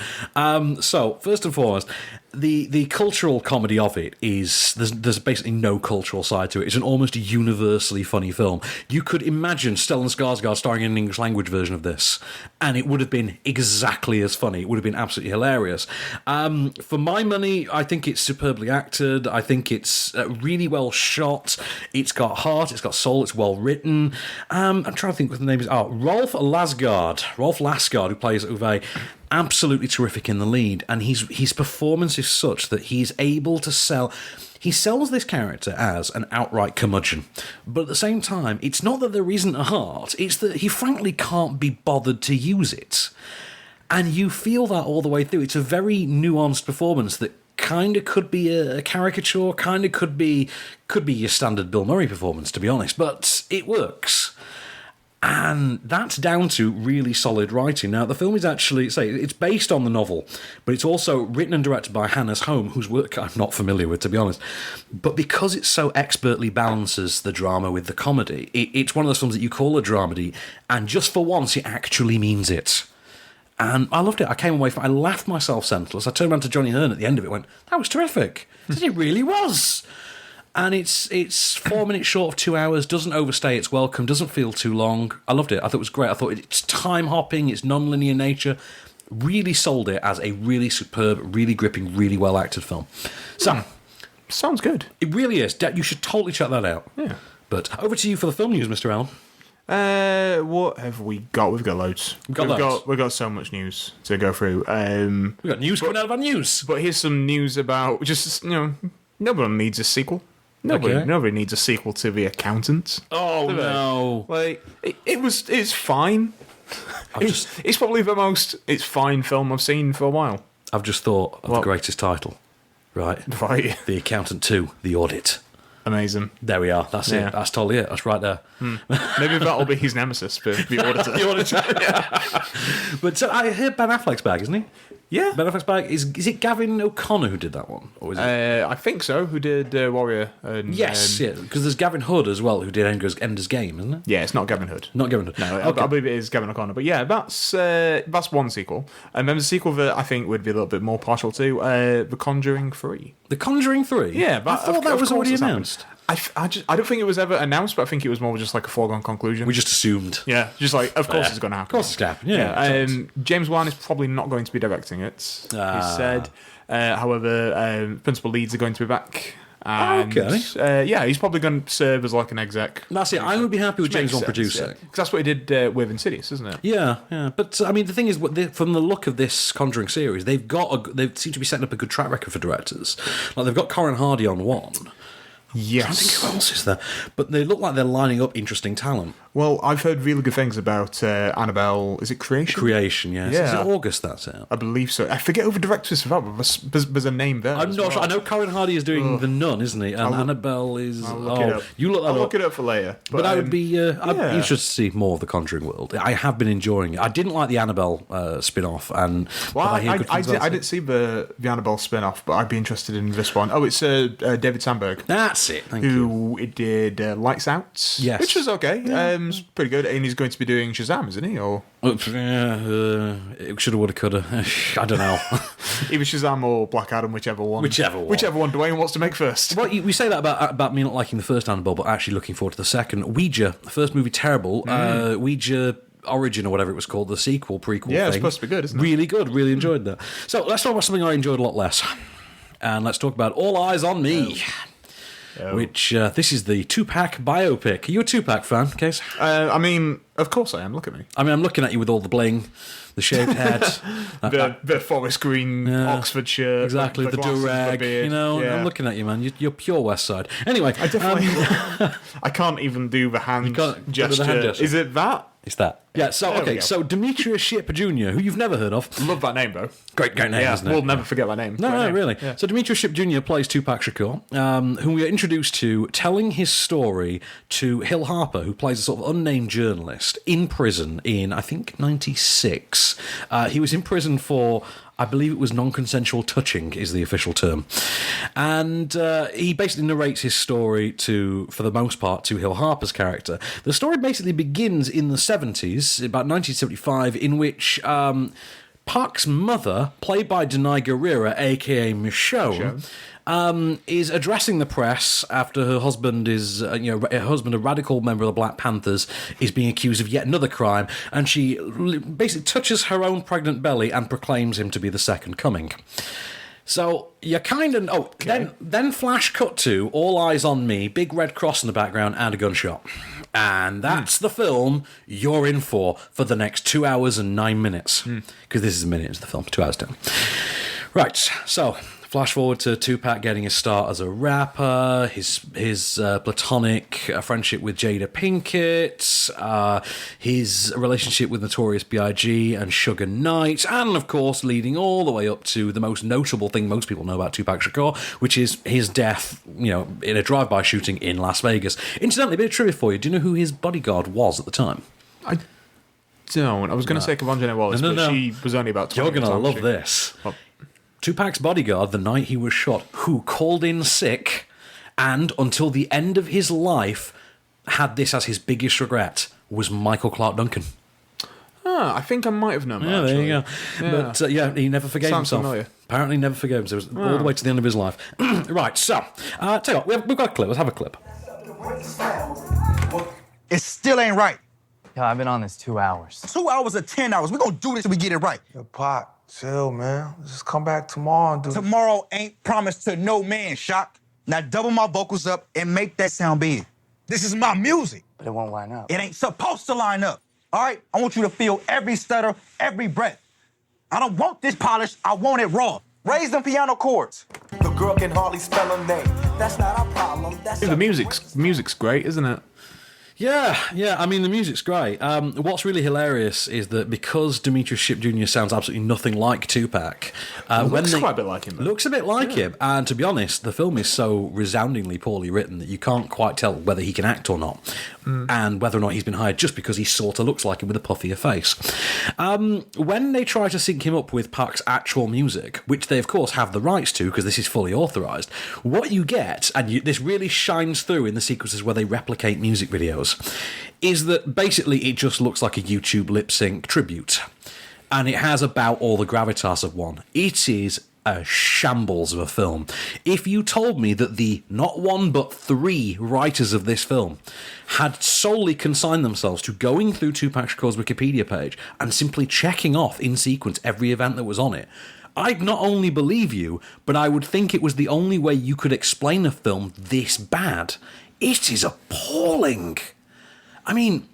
So, first and foremost, the cultural comedy of it is there's basically no cultural side to it. It's an almost universally funny film. You could imagine Stellan Skarsgård starring in an English language version of this, and it would have been exactly as funny. It would have been absolutely hilarious. For my money, I think it's superbly acted. I think it's really well shot. It's got heart. It's got soul. It's well written. I'm trying to think what the name is. Oh, Rolf Lassgård, who plays Ove, absolutely terrific in the lead, and his performance is such that he's able to sell. He sells this character as an outright curmudgeon, but at the same time, it's not that there isn't a heart, it's that he frankly can't be bothered to use it. And you feel that all the way through. It's a very nuanced performance that kind of could be a caricature, kind of could be your standard Bill Murray performance, to be honest, but it works. And that's down to really solid writing. Now, the film is actually, it's based on the novel, but it's also written and directed by Hannes Holm, whose work I'm not familiar with, to be honest. But because it so expertly balances the drama with the comedy, it's one of those films that you call a dramedy, and just for once, it actually means it. And I loved it. I came away from it. I laughed myself senseless. I turned around to Johnny Hearn at the end of it and went, that was terrific. It really was. And it's 4 minutes short of 2 hours, doesn't overstay its welcome, doesn't feel too long. I loved it. I thought it was great. I thought it's time-hopping, it's non-linear nature. Really sold it as a really superb, really gripping, really well-acted film. So, sounds good. It really is. You should totally check that out. Yeah. But over to you for the film news, Mr. Allen. What have we got? We've got loads. We've got so much news to go through. We've got news coming out of our news. But here's some news about just Nobody needs a sequel. Nobody needs a sequel to The Accountant. Oh, no. Like, it's fine. It's probably the most fine film I've seen for a while. I've just thought of the greatest title. Right. The Accountant 2, The Audit. Amazing. There we are. That's it. That's totally it. That's right there. Maybe that'll be his nemesis, the auditor. The auditor. Yeah. But I heard Ben Affleck's back, isn't he? Yeah. Ben Affleck's back. Is it Gavin O'Connor who did that one? Or is it? I think so. Who did Warrior? And, yes, yeah. Because there's Gavin Hood as well, who did Ender's Game, isn't it? Yeah, it's not Gavin Hood. Not Gavin Hood. No, okay. I believe it is Gavin O'Connor. But yeah, that's one sequel. And then the sequel that I think would be a little bit more partial to The Conjuring 3. The Conjuring 3? Yeah, but I thought that was already announced. I don't think it was ever announced, but I think it was more just like a foregone conclusion. We just assumed. Yeah, just like, of course it's going to happen. Of course it's going to happen, yeah. James Wan is probably not going to be directing it, he said. However, principal leads are going to be back. And, yeah, he's probably going to serve as like an exec. That's it. I would be happy with James Wan producing. Because that's what he did with Insidious, isn't it? Yeah. But, I mean, the thing is, from the look of this Conjuring series, they seem to be setting up a good track record for directors. Like, they've got Corin Hardy on one. Yes. I think who else is there? But they look like they're lining up interesting talent. Well, I've heard really good things about Annabelle. Is it Creation? Creation, yes. Yeah. Is it August that's out? I believe so. I forget who the director is for that, but there's a name there. I'm not sure. I know Corin Hardy is doing The Nun, isn't he? And Annabelle is... I'll look it up. You look that I'll up. look it up for later. But I would be... I'd be interested to see more of the Conjuring world. I have been enjoying it. I didn't like the Annabelle spin-off. And, I didn't see the Annabelle spin-off, but I'd be interested in this one. Oh, it's David Sandberg. That's it. Thank you. Who did Lights Out. Yes. Which was okay. It's pretty good. And he's going to be doing Shazam, isn't he? Or shoulda, woulda, coulda. I don't know. Either Shazam or Black Adam, whichever one. Whichever one Dwayne wants to make first. Well, we say that about me not liking the first Annabelle, but actually looking forward to the second. Ouija, the first movie, terrible. Ouija Origin or whatever it was called, the prequel thing. Yeah, it's supposed to be good, isn't it? Really good. Really enjoyed that. So let's talk about something I enjoyed a lot less. And let's talk about All Eyez On Me. Which, this is the Tupac biopic. Are you a Tupac fan, Kase? I mean, of course I am. Look at me. I mean, I'm looking at you with all the bling, the shaved head. the forest green Oxford shirt. Exactly, the do-rag. I'm looking at you, man. You're pure West Side. Anyway. I definitely... I can't even do the hand gesture. Is it that? It's that. Yeah, so Demetrius Shipp Jr., who you've never heard of. Love that name, though. Great name, isn't it? We'll never forget that name. No, really. Yeah. So Demetrius Shipp Jr. plays Tupac Shakur, whom we are introduced to telling his story to Hill Harper, who plays a sort of unnamed journalist in prison in, I think, 96. He was in prison for... I believe it was non-consensual touching is the official term. And he basically narrates his story for the most part, to Hill Harper's character. The story basically begins in the 70s, about 1975, in which Pac's mother, played by Denai Guerrera, a.k.a. Michonne, is addressing the press after her husband a radical member of the Black Panthers, is being accused of yet another crime, and she basically touches her own pregnant belly and proclaims him to be the second coming. So you kind of then flash cut to All Eyez On Me, big red cross in the background and a gunshot, and that's the film you're in for the next 2 hours and 9 minutes, because this is a minute into the film, 2 hours down. Right, so flash forward to Tupac getting his start as a rapper, his platonic friendship with Jada Pinkett, his relationship with Notorious B.I.G. and Suge Knight, and of course leading all the way up to the most notable thing most people know about Tupac Shakur, which is his death, in a drive-by shooting in Las Vegas. Incidentally, a bit of trivia for you. Do you know who his bodyguard was at the time? I don't. I was going to say Kavon Wallace, but she was only about 20. You're going to love this. Well, Tupac's bodyguard, the night he was shot, who called in sick and, until the end of his life, had this as his biggest regret, was Michael Clark Duncan. I think I might have known that. Yeah, actually. There you go. Yeah. But, he never forgave himself. Familiar. Apparently never forgave himself. It was all the way to the end of his life. Right, so, tell you what, we've got a clip. Let's have a clip. It still ain't right. Yo, I've been on this 2 hours. 2 hours or 10 hours. We're gonna do this till we get it right. Yo, Pac, chill, man. Just come back tomorrow and do Tomorrow ain't promised to no man, Shock. Now double my vocals up and make that sound big. This is my music. But it won't line up. It ain't supposed to line up. All right? I want you to feel every stutter, every breath. I don't want this polished. I want it raw. Raise them piano chords. The Girl can hardly spell her name. That's not our problem. That's The music's great, isn't it? Yeah, I mean, the music's great. What's really hilarious is that because Demetrius Shipp Jr. sounds absolutely nothing like Tupac... looks quite a bit like him, though. Looks a bit like him. And to be honest, the film is so resoundingly poorly written that you can't quite tell whether he can act or not, and whether or not he's been hired just because he sort of looks like him with a puffier face. When they try to sync him up with Pac's actual music, which they, of course, have the rights to because this is fully authorised, what you get, and this really shines through in the sequences where they replicate music videos, is that basically it just looks like a YouTube lip sync tribute, and it has about all the gravitas of one. It is a shambles of a film. If you told me that the not one but three writers of this film had solely consigned themselves to going through Tupac Shakur's Wikipedia page and simply checking off in sequence every event that was on it, I'd not only believe you, but I would think it was the only way you could explain a film this bad. It is appalling. I mean,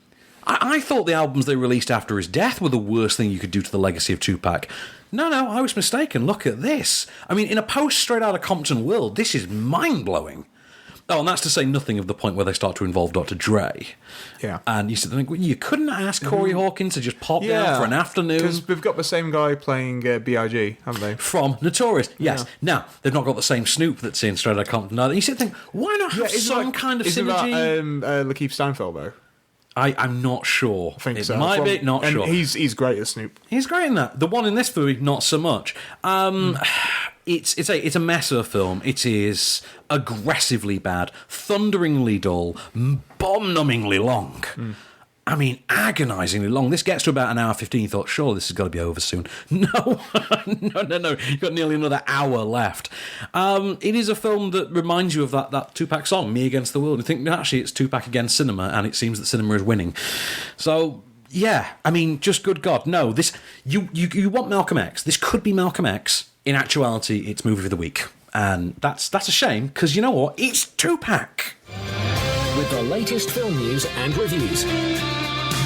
I thought the albums they released after his death were the worst thing you could do to the legacy of Tupac. No, I was mistaken. Look at this. I mean, in a post-straight-outta Compton world, this is mind-blowing. Oh, and that's to say nothing of the point where they start to involve Dr. Dre. Yeah. And you sit there and think, well, you couldn't ask Corey Hawkins to just pop down for an afternoon. Because we've got the same guy playing B.I.G., haven't they? From Notorious, yes. Yeah. Now, they've not got the same Snoop that's in Straight Outta Compton. Now, you sit there and think, why not have some kind of synergy? Isn't that Lakeith Stanfield, though? I'm not sure. I think it so. might be, not sure. He's great as Snoop. He's great in that. The one in this movie, not so much. It's a mess of a film. It is aggressively bad, thunderingly dull, bomb-numbingly long. I mean, agonisingly long. This gets to about an hour 15. You thought, sure, this has got to be over soon. No. No. You've got nearly another hour left. It is a film that reminds you of that Tupac song, Me Against the World. You think, actually, it's Tupac against cinema, and it seems that cinema is winning. So, yeah, I mean, just good God, no. This you want Malcolm X. This could be Malcolm X. In actuality, it's Movie of the Week. And that's a shame, because you know what? It's Tupac. With the latest film news and reviews,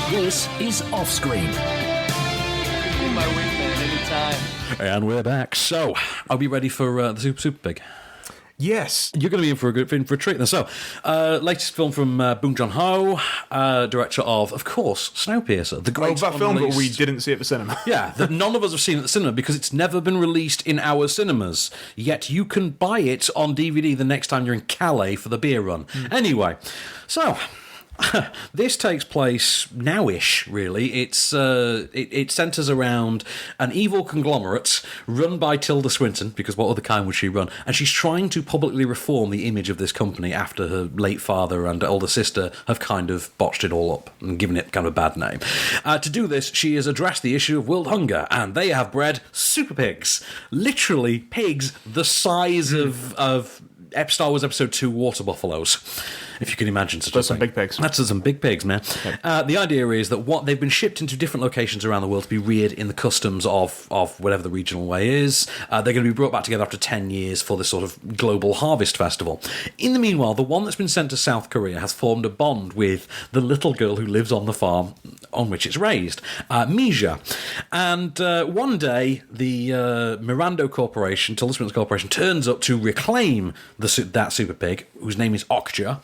this is Offscreen. Be my wingman anytime. And we're back. So, are we ready for the Super Pig? Yes. You're going to be in for a treat then. So, latest film from Bong Joon-ho, director of course, Snowpiercer, the great that film that we didn't see at the cinema. Yeah, that none of us have seen at the cinema because it's never been released in our cinemas. Yet you can buy it on DVD the next time you're in Calais for the beer run. Anyway, so... this takes place now-ish, really. It centres around an evil conglomerate run by Tilda Swinton, because what other kind would she run? And she's trying to publicly reform the image of this company after her late father and older sister have kind of botched it all up and given it kind of a bad name. To do this, she has addressed the issue of world hunger, and they have bred super pigs. Literally pigs the size of Star Wars Episode 2 water buffaloes, if you can imagine such a thing. That's some big pigs. That's some big pigs, man. Okay. The idea is that they've been shipped into different locations around the world to be reared in the customs of whatever the regional way is. They're going to be brought back together after 10 years for this sort of global harvest festival. In the meanwhile, the one that's been sent to South Korea has formed a bond with the little girl who lives on the farm on which it's raised, Misha. And one day, the Mirando Corporation, Tilda Swinton's corporation, turns up to reclaim that super pig, whose name is Okja,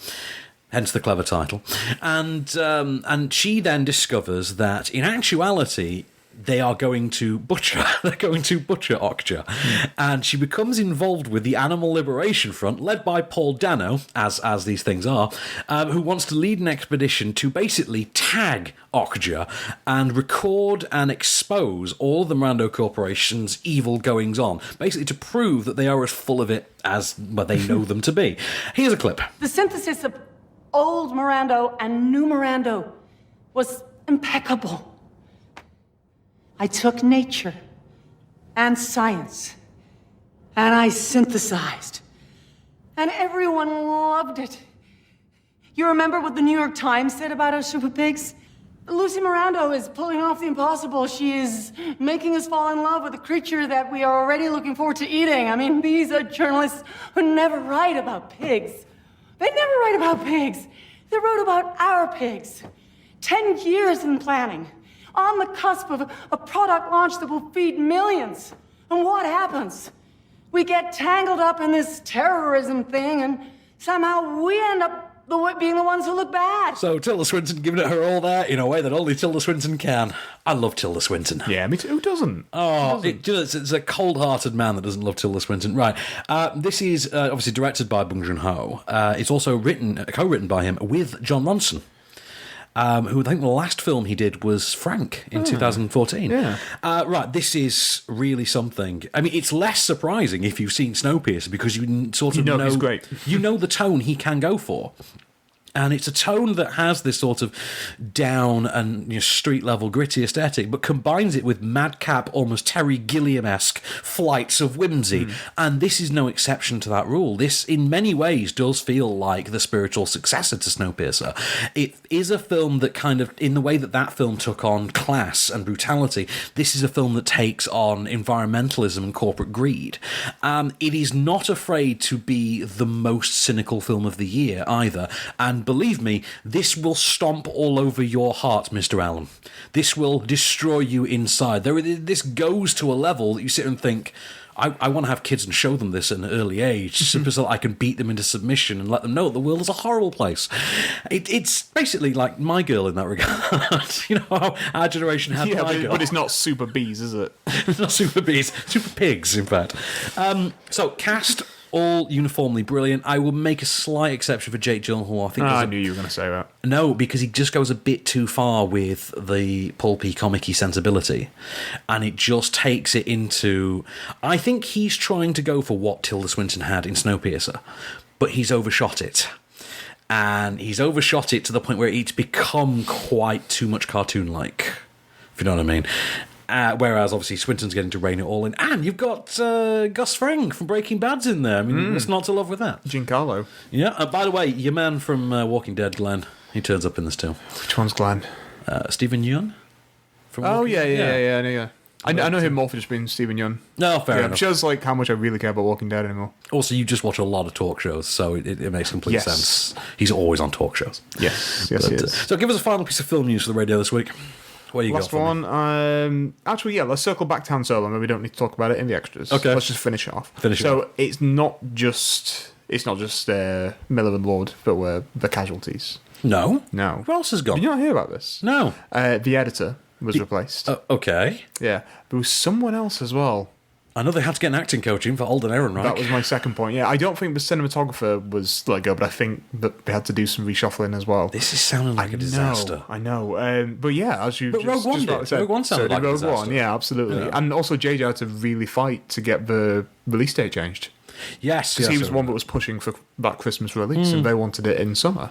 hence the clever title, and she then discovers that in actuality they are going to butcher Okja, and she becomes involved with the Animal Liberation Front, led by Paul Dano, as these things are, who wants to lead an expedition to basically tag Okja and record and expose all of the Mirando Corporation's evil goings-on, basically to prove that they are as full of it as they know them to be. Here's a clip. The synthesis of old Mirando and new Mirando was impeccable. I took nature and science and I synthesized. And everyone loved it. You remember what the New York Times said about our super pigs? Lucy Mirando is pulling off the impossible. She is making us fall in love with a creature that we are already looking forward to eating. I mean, these are journalists who never write about pigs. They never write about pigs. They wrote about our pigs. 10 years in planning. On the cusp of a product launch that will feed millions. And what happens? We get tangled up in this terrorism thing, and somehow we end up being the ones who look bad. So Tilda Swinton giving it her all there in a way that only Tilda Swinton can. I love Tilda Swinton. Yeah, me too. Who doesn't? Oh, it's a cold-hearted man that doesn't love Tilda Swinton. Right. This is obviously directed by Bong Joon-ho. It's also co-written by him with John Ronson. Who I think the last film he did was Frank in 2014. Yeah. Right, this is really something. I mean, it's less surprising if you've seen Snowpiercer because you sort of know he's great. You know the tone he can go for. And it's a tone that has this sort of down and street-level gritty aesthetic, but combines it with madcap, almost Terry Gilliam-esque flights of whimsy. And this is no exception to that rule. This, in many ways, does feel like the spiritual successor to Snowpiercer. It is a film that kind of, in the way that film took on class and brutality, this is a film that takes on environmentalism and corporate greed. It is not afraid to be the most cynical film of the year, either. And believe me, this will stomp all over your heart, Mr. Allen. This will destroy you inside. This goes to a level that you sit and think, I want to have kids and show them this at an early age, simply so that I can beat them into submission and let them know that the world is a horrible place. It's basically like My Girl in that regard. You know how our generation had My Girl. But it's not Super Bees, is it? It's not Super Bees, Super Pigs, in fact. So, cast... all uniformly brilliant. I will make a slight exception for Jake Gyllenhaal. I knew you were going to say that. No, because he just goes a bit too far with the pulpy, comic-y sensibility. And it just takes it into... I think he's trying to go for what Tilda Swinton had in Snowpiercer, but he's overshot it. And he's overshot it to the point where it's become quite too much cartoon-like, if you know what I mean. Whereas, obviously, Swinton's getting to rein it all in. And you've got Gus Fring from Breaking Bad's in there. I mean, what's not to love with that? Giancarlo. Yeah. By the way, your man from Walking Dead, Glenn, he turns up in this too. Which one's Glenn? Stephen Yeun? Yeah. I know him more for just being Stephen Yeun. No, fair enough. It shows like how much I really care about Walking Dead anymore. Also, you just watch a lot of talk shows, so it makes complete sense. He's always on talk shows. Yes, he is. So give us a final piece of film news for the radio this week. What do you Last got for one. Actually, let's circle back to Han Solo. Maybe we don't need to talk about it in the extras. Okay. Let's just finish it off. It's not just Miller and Lord, but we're the casualties. No. Who else has gone? Did you not hear about this? No. The editor was replaced. Okay. Yeah. There was someone else as well. I know they had to get an acting coach in for Alden Ehrenreich. That was my second point. Yeah, I don't think the cinematographer was let go, but I think that they had to do some reshuffling as well. This is sounding like a disaster. I know. But yeah, as you Rogue One did. Rogue One sounded like a disaster. Rogue One, yeah, absolutely. Yeah. And also JJ had to really fight to get the release date changed. Yes, because he was the one that was pushing for that Christmas release, and they wanted it in summer.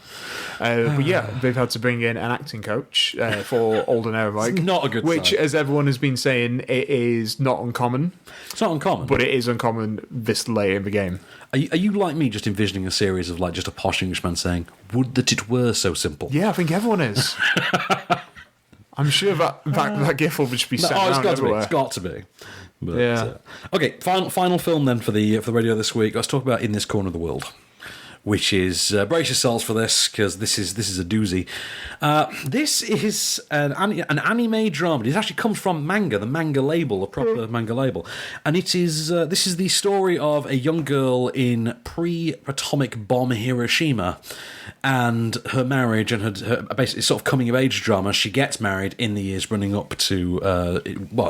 But yeah, they've had to bring in an acting coach for Alden Ehrenreich. Not a good which, sign. As everyone has been saying, it is not uncommon. It's not uncommon, but it is uncommon this late in the game. Are you like me, just envisioning a series of like just a posh Englishman saying, "Would that it were so simple"? Yeah, I think everyone is. I'm sure that gif will just be sent around everywhere. It's got to be. But, yeah. Okay, final film then for the radio this week. Let's talk about In This Corner of the World, which is brace yourselves for this because this is a doozy. This is an anime drama. It actually comes from manga, the manga label, a proper manga label, and it is this is the story of a young girl in pre-atomic bomb Hiroshima. And her marriage and her basically sort of coming of age drama. She gets married in the years running up to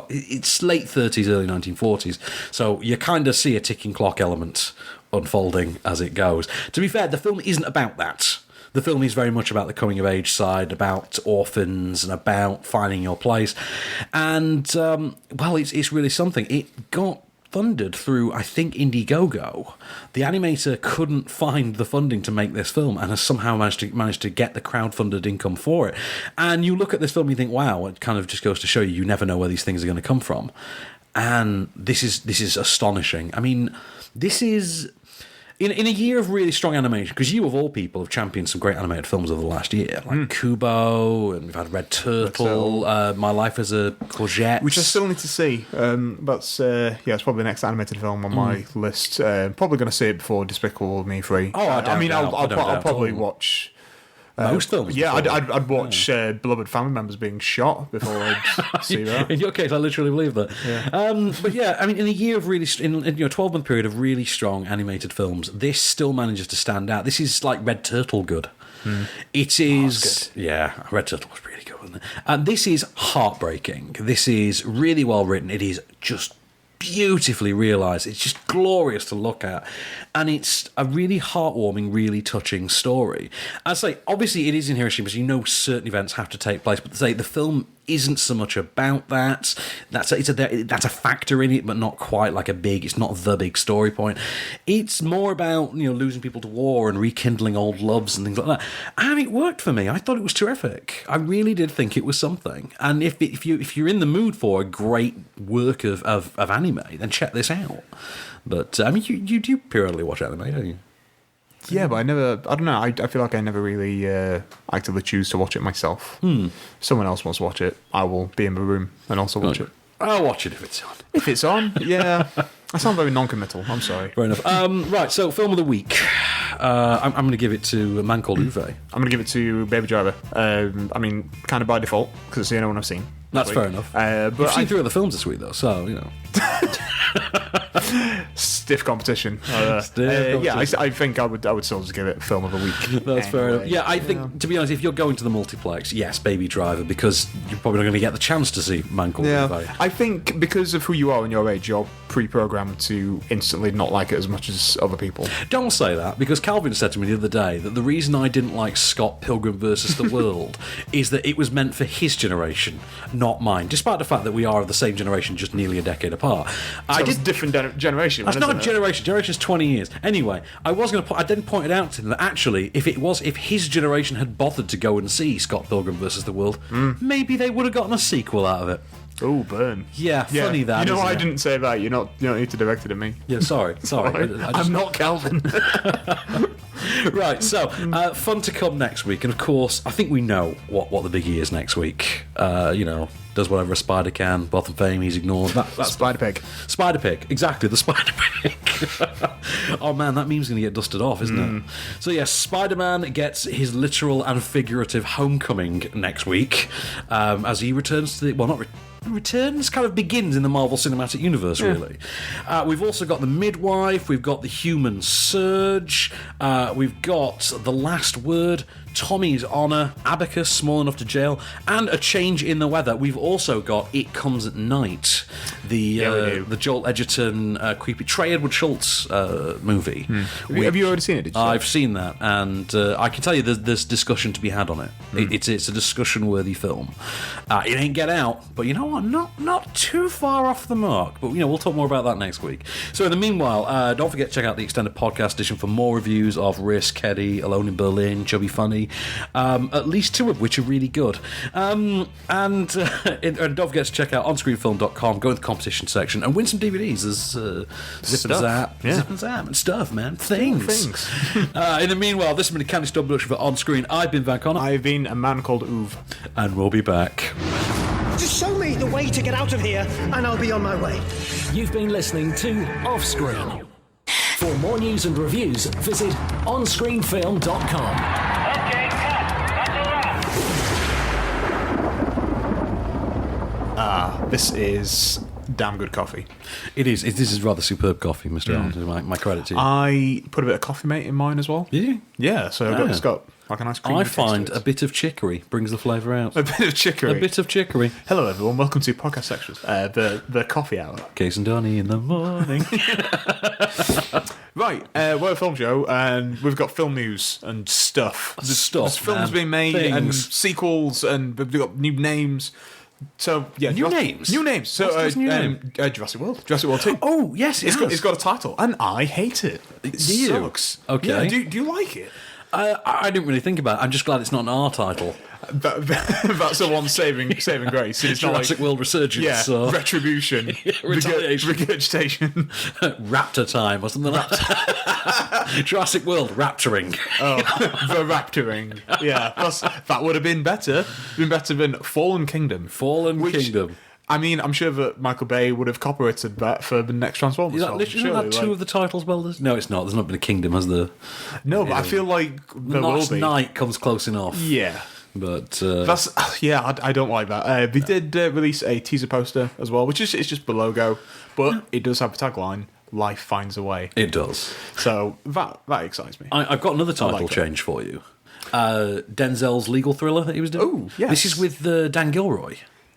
it's late 30s, early 1940s. So you kind of see a ticking clock element unfolding as it goes. To be fair, the film isn't about that. The film is very much about the coming of age side, about orphans and about finding your place. And it's really something. It got funded through, I think, Indiegogo. The animator couldn't find the funding to make this film and has somehow managed to get the crowdfunded income for it. And you look at this film and you think, wow, it kind of just goes to show you never know where these things are going to come from. And this is astonishing. I mean, this is... In a year of really strong animation, because you of all people have championed some great animated films over the last year, like Kubo, and we've had Red Turtle, My Life as a Courgette, which I still need to see. That's it's probably the next animated film on my list. Probably going to see it before Despicable Me 3. Oh, I'll probably watch Most films. Yeah, I'd watch beloved family members being shot before I'd see that. In your case, I literally believe that. Yeah. But yeah, I mean, in a year of really, in 12-month period of really strong animated films, this still manages to stand out. This is like Red Turtle good. It is, Red Turtle was really good, wasn't it? And this is heartbreaking. This is really well written. It is just beautifully realised. It's just glorious to look at, and it's a really heartwarming, really touching story. I say, obviously, it is in Hiroshima, so you know certain events have to take place, but to say the film isn't so much about that. That's a factor in it, but not quite like it's not the big story point. It's more about losing people to war and rekindling old loves and things like that. And it worked for me. I thought it was terrific. I really did think it was something. And if you're in the mood for a great work of anime, then check this out. But I mean, you do periodically watch anime, don't you? Yeah, but I don't know, I feel like I never really actively choose to watch it myself. Someone else wants to watch it, I will be in the room and also watch it. I'll watch it if it's on. If it's on, yeah. I sound very non-committal, I'm sorry. Fair enough. Right, so film of the week. I'm going to give it to A Man Called Ove. I'm going to give it to Baby Driver. I mean, kind of by default, because it's the only one I've seen. That's fair enough. But you've seen 3 other films this week, though, so, Stiff competition. Yeah, I think I would still just give it film of the week. That's fair enough. Yeah, I think, to be honest, if you're going to the multiplex, yes, Baby Driver, because you're probably not going to get the chance to see Man Called Ove. I think because of who you are and your age, you're pre-programmed to instantly not like it as much as other people. Don't say that, because Calvin said to me the other day that the reason I didn't like Scott Pilgrim versus the World is that it was meant for his generation, not mine, despite the fact that we are of the same generation, just nearly a decade apart. It's a different generation. That's not a generation. Generation's 20 years. Anyway, I then pointed out to him that actually, if his generation had bothered to go and see Scott Pilgrim versus the World, maybe they would have gotten a sequel out of it. Oh, burn. Yeah, funny that. I didn't say that. You don't need to direct it at me. Yeah, sorry. I'm not Calvin. Right, so fun to come next week, and of course, I think we know what the biggie is next week. Does whatever a spider can. Botham fame, he's ignored. That's Spider Pig. Spider Pig, exactly, the Spider Pig. Oh man, that meme's going to get dusted off, isn't it? So yes, Spider-Man gets his literal and figurative homecoming next week, as he returns to returns, kind of begins in the Marvel Cinematic Universe, really. We've also got the Midwife, we've got the Human Surge, we've got The Last Word, Tommy's Honour, Abacus, Small Enough to Jail, and A Change in the Weather. We've also got It Comes at Night, the Joel Edgerton, creepy Trey Edward Schultz movie. Have you already seen it? Did you say? I've seen that, and I can tell you there's discussion to be had on it. It's a discussion-worthy film. It ain't Get Out, but you know what? Not too far off the mark. But we'll talk more about that next week. So in the meanwhile, don't forget to check out the extended podcast edition for more reviews of Risk, Kedi, Alone in Berlin, Chubby Funny. At least 2 of which are really good. And don't forget to check out onscreenfilm.com, go in the competition section, and win some DVDs. There's Zip and Zap and stuff, man. Things. In the meanwhile, this has been a Candy Stone production for On Screen. I've been Van Connor. I've been A Man Called Ove. And we'll be back. Just show me the way to get out of here, and I'll be on my way. You've been listening to Off Screen. For more news and reviews, visit onscreenfilm.com. This is damn good coffee. It is. This is rather superb coffee, Mr. Allen. My credit to you. I put a bit of Coffee Mate in mine as well. Did you? Yeah, so it's got like a nice creamy taste find to it. a bit of chicory brings the flavour out. A bit of chicory. A bit of chicory. Hello, everyone. Welcome to Podcast Extras, the coffee hour. Case and Donnie in the morning. Right, we're a film show, and we've got film news and stuff. There's films being made, and sequels, and we've got new names. So yeah, new names. So Jurassic World 2. Oh yes, it's got a title, and I hate it. It sucks. Okay. Yeah, do you like it? I didn't really think about it. I'm just glad it's not an R title. That's the one saving grace. It's Jurassic World Resurgence. Yeah, so. Retribution. Retaliation. Regurgitation. Raptor time or something like that. Jurassic World Rapturing. Oh, the Rapturing. Yeah, that would have been better. Fallen Kingdom. Kingdom. I mean, I'm sure that Michael Bay would have copyrighted that for the next Transformers film. Isn't that two of the titles, Welders? No, it's not. There's not been a kingdom, has there? No, but I feel like there will be. Night comes close enough. Yeah. But that's I don't like that. They did release a teaser poster as well, which is it's just the logo, but it does have a tagline: "Life finds a way." It does. So that excites me. I've got another title change for you. Denzel's legal thriller that he was doing. Oh, yes. This is with Dan Gilroy.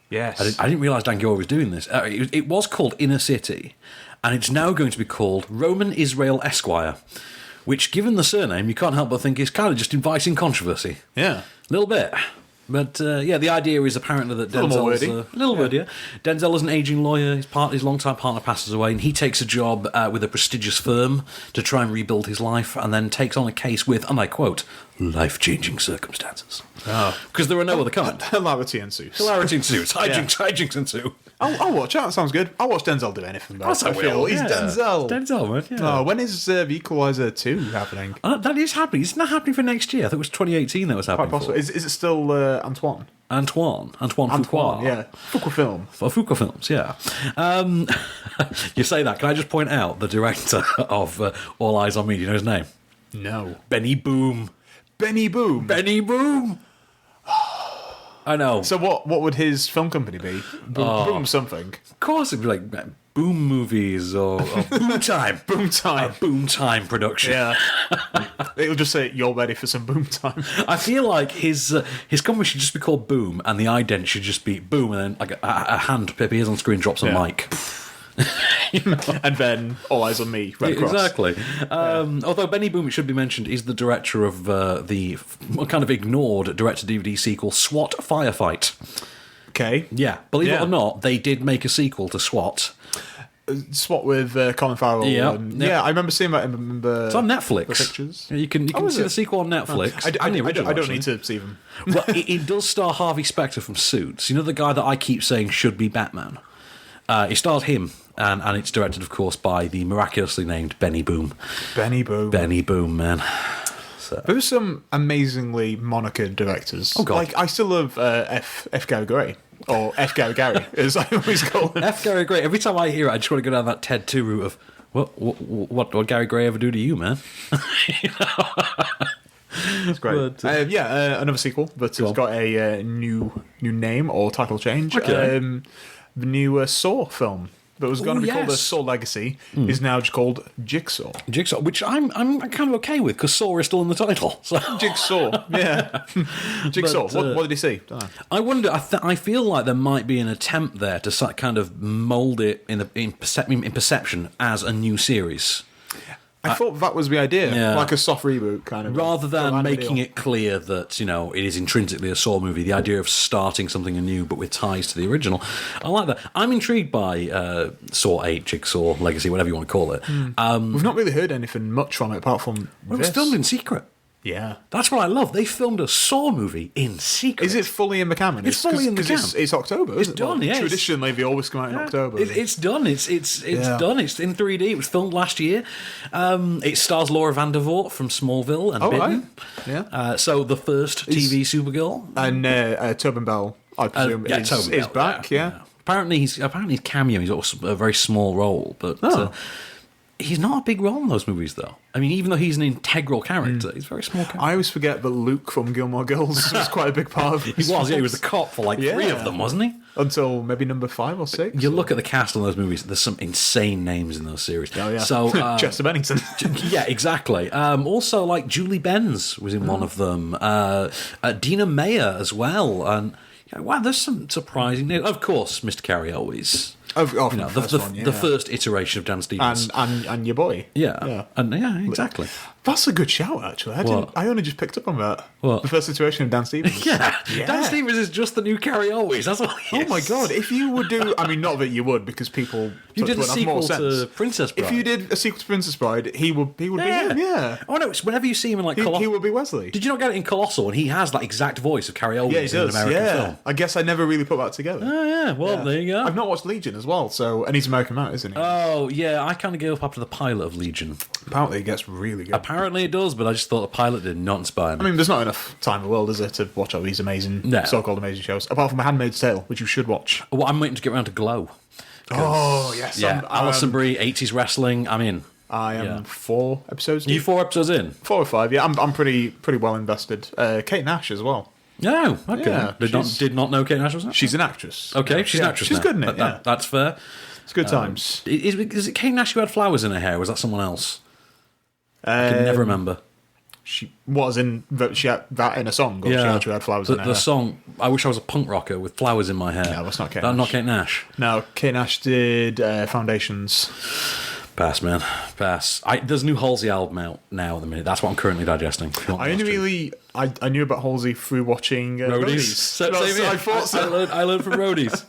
Yes. I didn't realise Dan Gilroy was doing this. It was called Inner City, and it's now going to be called Roman Israel Esquire, which, given the surname, you can't help but think is kind of just inviting controversy. Yeah. A little bit. But, the idea is apparently that Denzel's... A little wordy, yeah. Denzel is an ageing lawyer. His longtime partner passes away, and he takes a job with a prestigious firm to try and rebuild his life, and then takes on a case with, and I quote, life-changing circumstances. Because there are no other kind. Hilarity ensues. Hijinks ensue. I'll watch that. That sounds good. I'll watch Denzel do anything. He's Denzel. Denzel, man. Yeah. When is The Equalizer 2 happening? That is happening. Isn't that happening for next year? I think it was 2018 that was happening. Quite possible. Is it still Antoine Fuqua? Yeah. Fuqua Film. Fuqua Films, yeah. You say that. Can I just point out the director of All Eyez On Me? Do you know his name? No. Benny Boom. Benny Boom? Benny Boom! I know. So what would his film company be? Boom something. Of course it'd be like Boom Movies or Boom Time. Boom Time. Boom Time production. Yeah. It'll just say, you're ready for some Boom Time. I feel like his company should just be called Boom, and the ident should just be Boom, and then like a hand appears on screen, drops a mic. And then All Eyez On Me, Red Cross. Exactly. Although Benny Boom, it should be mentioned, is the director of the kind of ignored direct-to-DVD sequel SWAT Firefight. Okay. Yeah. Believe it or not, they did make a sequel to SWAT. SWAT with Colin Farrell. Yeah, I remember seeing that in it's on Netflix. The pictures. Yeah, you can see the sequel on Netflix. I don't need to see them. Well, it does star Harvey Specter from Suits. You know the guy that I keep saying should be Batman? It stars him, and it's directed, of course, by the miraculously named Benny Boom. Benny Boom. Benny Boom, man. So. There were some amazingly monikered directors. Oh, God. Like, I still love F. Gary Gray. Or F. Gary Gary, as I always call him. F. Gary Gray. Every time I hear it, I just want to go down that Ted 2 route of, what Gary Gray ever do to you, man? That's great. But, another sequel, but it's got a new name or title change. Okay. The new Saw film that was going to be called The Saw Legacy is now just called Jigsaw. Jigsaw, which I'm kind of okay with, because Saw is still in the title. So. Jigsaw, yeah. Jigsaw, but, what did he see? Don't know. I wonder, I feel like there might be an attempt there to kind of mould it in perception as a new series. I thought that was the idea, like a soft reboot kind of. Rather than making it clear that, it is intrinsically a Saw movie, the idea of starting something anew but with ties to the original. I like that. I'm intrigued by Saw 8, Jigsaw, Legacy, whatever you want to call it. We've not really heard anything much from it apart from it was filmed in secret. Yeah. That's what I love. They filmed a Saw movie in secret. Is it fully in the canon? It's fully in the canon. It's October, It's done, yeah. Traditionally, they always come out in October. It's done. It's done. It's in 3D. It was filmed last year. It stars Laura Vandervoort from Smallville and Bitten. Right. Yeah. So the first TV Supergirl. And Tobin Bell, I presume, is back, yeah. Apparently he's cameo. He's got a very small role, but... he's not a big role in those movies, though. I mean, even though he's an integral character, he's a very small character. I always forget that Luke from Gilmore Girls was quite a big part of it. He was the cop for three of them, wasn't he? Until maybe number 5 or 6. You look at the cast on those movies, there's some insane names in those series. Oh, yeah. So, Chester Bennington. Yeah, exactly. Also, Julie Benz was in one of them. Dina Meyer as well. And wow, there's some surprising names. Of course, Mr. Carey always... the first iteration of Dan Stevens and your boy, and exactly. That's a good shout, actually. I only just picked up on that. What? The first iteration of Dan Stevens. Yeah. Dan Stevens is just the new Carey always. That's all he is. Oh my god! If you would do, I mean, not that you would, because people. You did a sequel to Princess Bride. If you did a sequel to Princess Bride, he would be him. Yeah. Oh no! It's whenever you see him in Colossal, he would be Wesley. Did you not get it in Colossal? And he has that exact voice of Carey always in an American film. I guess I never really put that together. Oh yeah. Well, there you go. I've not watched Legion as well, and he's American out, isn't he? Oh yeah, I kind of gave up after the pilot of Legion. Apparently, it gets really good. Apparently it does, but I just thought the pilot did not inspire me. I mean, there's not enough time in the world, is there, to watch all these amazing, so-called amazing shows, apart from A Handmaid's Tale, which you should watch. Well, I'm waiting to get around to Glow. Oh, yes. Yeah, Alison Brie, 80s wrestling, I'm in. I am 4 episodes. Are you 4 episodes in? 4 or 5, yeah. I'm pretty well invested. Kate Nash as well. No, okay. Yeah, did not know Kate Nash was that? She's an actress. Okay, she's an actress She's now. good in it, yeah. That's fair. It's good times. Is it Kate Nash who had flowers in her hair, or was that someone else? I can never remember. She was in... She had that in a song, or she actually had flowers in her hair? The song, I Wish I Was a Punk Rocker with flowers in my hair. No, that's not Kate Nash. Not Kate Nash. No, Kate Nash did Foundations. Pass, man. Pass. There's a new Halsey album out now at the minute. That's what I'm currently digesting. I knew about Halsey through watching Roadies. I learned from Roadies.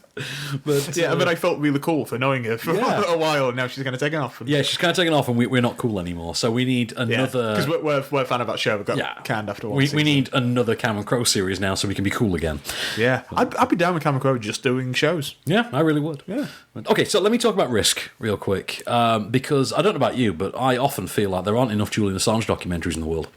But I felt really cool for knowing her for a while, and now she's going to take it off. Yeah, she's kind of taken off, and we're not cool anymore. So we need another... Because we're a fan of that show. We got canned after one season. We need another Cameron Crowe series now, so we can be cool again. Yeah, I'd be down with Cameron Crowe just doing shows. Yeah, I really would. Yeah. Okay, so let me talk about Risk real quick, because I don't know about you, but I often feel like there aren't enough Julian Assange documentaries in the world.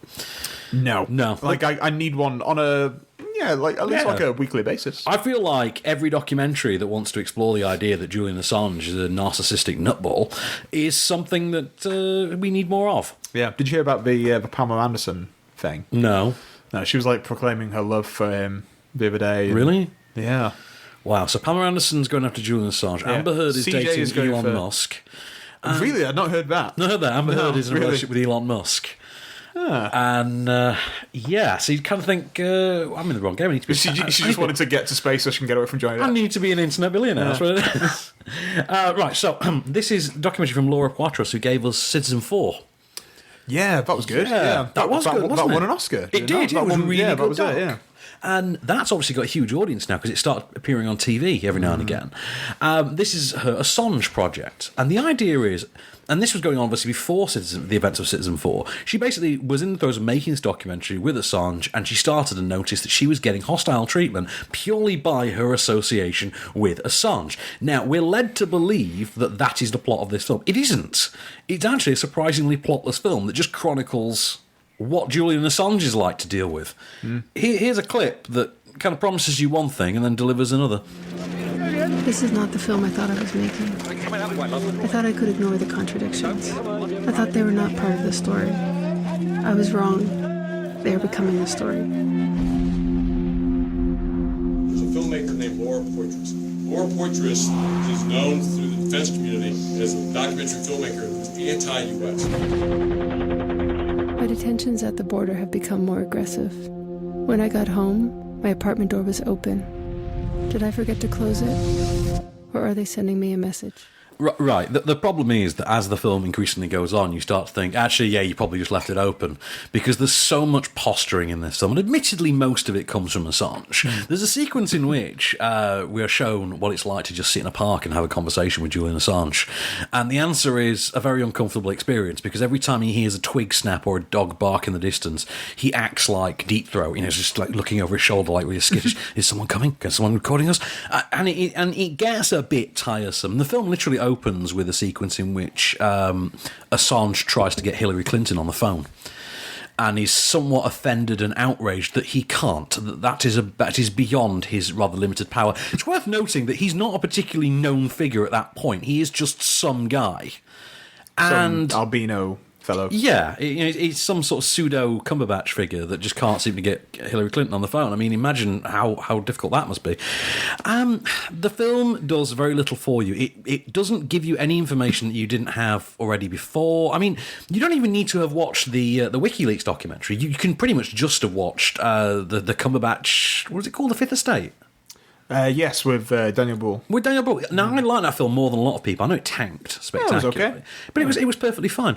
No. Like I need one on a... Yeah, at least like a weekly basis. I feel like every documentary that wants to explore the idea that Julian Assange is a narcissistic nutball is something that we need more of. Yeah. Did you hear about the Pamela Anderson thing? No. No, she was like proclaiming her love for him the other day. Really? Yeah. Wow, so Pamela Anderson's going after Julian Assange. Yeah. Amber Heard is dating Elon Musk. Really? I'd not heard that. Not heard that. Amber Heard is in a relationship with Elon Musk. And so you kind of think, I'm in the wrong game. I need to be. She just wanted to get to space so she can get away from Johnny Depp. I need to be an internet billionaire. That's what it is. Right, so this is a documentary from Laura Poitras, who gave us Citizen 4. Yeah, that was good. Yeah, that was good. That won an Oscar. It did. It was really good. Yeah. And that's obviously got a huge audience now because it started appearing on TV every now and again. This is her Assange project. And the idea is, and this was going on obviously before the events of Citizen 4, she basically was in the throes of making this documentary with Assange, and she started to notice that she was getting hostile treatment purely by her association with Assange. Now, we're led to believe that that is the plot of this film. It isn't. It's actually a surprisingly plotless film that just chronicles what Julian Assange is like to deal with. Here's a clip that kind of promises you one thing and then delivers another. This is not the film I thought I was making. I thought I could ignore the contradictions. I thought they were not part of the story. I was wrong. They are becoming the story. There's a filmmaker named Laura Poitras. Laura Poitras is known through the defense community as a documentary filmmaker who's anti-U.S. My detentions at the border have become more aggressive. When I got home, my apartment door was open. Did I forget to close it? Or are they sending me a message? Right. The problem is that as the film increasingly goes on, you start to think, actually, yeah, you probably just left it open. Because there's so much posturing in this film. And admittedly, most of it comes from Assange. There's a sequence in which we are shown what it's like to just sit in a park and have a conversation with Julian Assange. And the answer is a very uncomfortable experience, because every time he hears a twig snap or a dog bark in the distance, he acts like Deep Throat. You know, just like looking over his shoulder like really skittish. Is someone coming? Is someone recording us? And it gets a bit tiresome. The film literally opens with a sequence in which Assange tries to get Hillary Clinton on the phone, and he's somewhat offended and outraged that he can't. That is beyond his rather limited power. It's worth noting that he's not a particularly known figure at that point. He is just some guy, and some albino fellow. Yeah, he's some sort of pseudo Cumberbatch figure that just can't seem to get Hillary Clinton on the phone. I mean, imagine how difficult that must be. The film does very little for you. It doesn't give you any information that you didn't have already before. I mean, you don't even need to have watched the WikiLeaks documentary. You can pretty much just have watched the Cumberbatch, what is it called, The Fifth Estate? Yes, with Daniel Brühl. With Daniel Brühl. Now, I like that film more than a lot of people. I know it tanked spectacularly. Yeah, it was okay. But it was perfectly fine.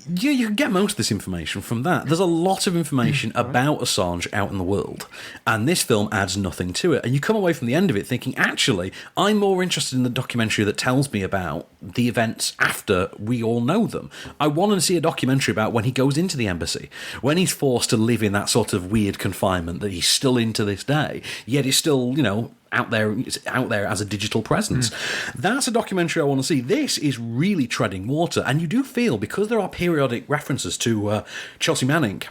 Yeah, you can get most of this information from that. There's a lot of information about Assange out in the world, and this film adds nothing to it. And you come away from the end of it thinking, actually, I'm more interested in the documentary that tells me about the events after we all know them. I want to see a documentary about when he goes into the embassy, when he's forced to live in that sort of weird confinement that he's still in to this day, yet is still, out there as a digital presence. That's a documentary I want to see. This is really treading water, and you do feel, because there are periodic references to Chelsea Manning,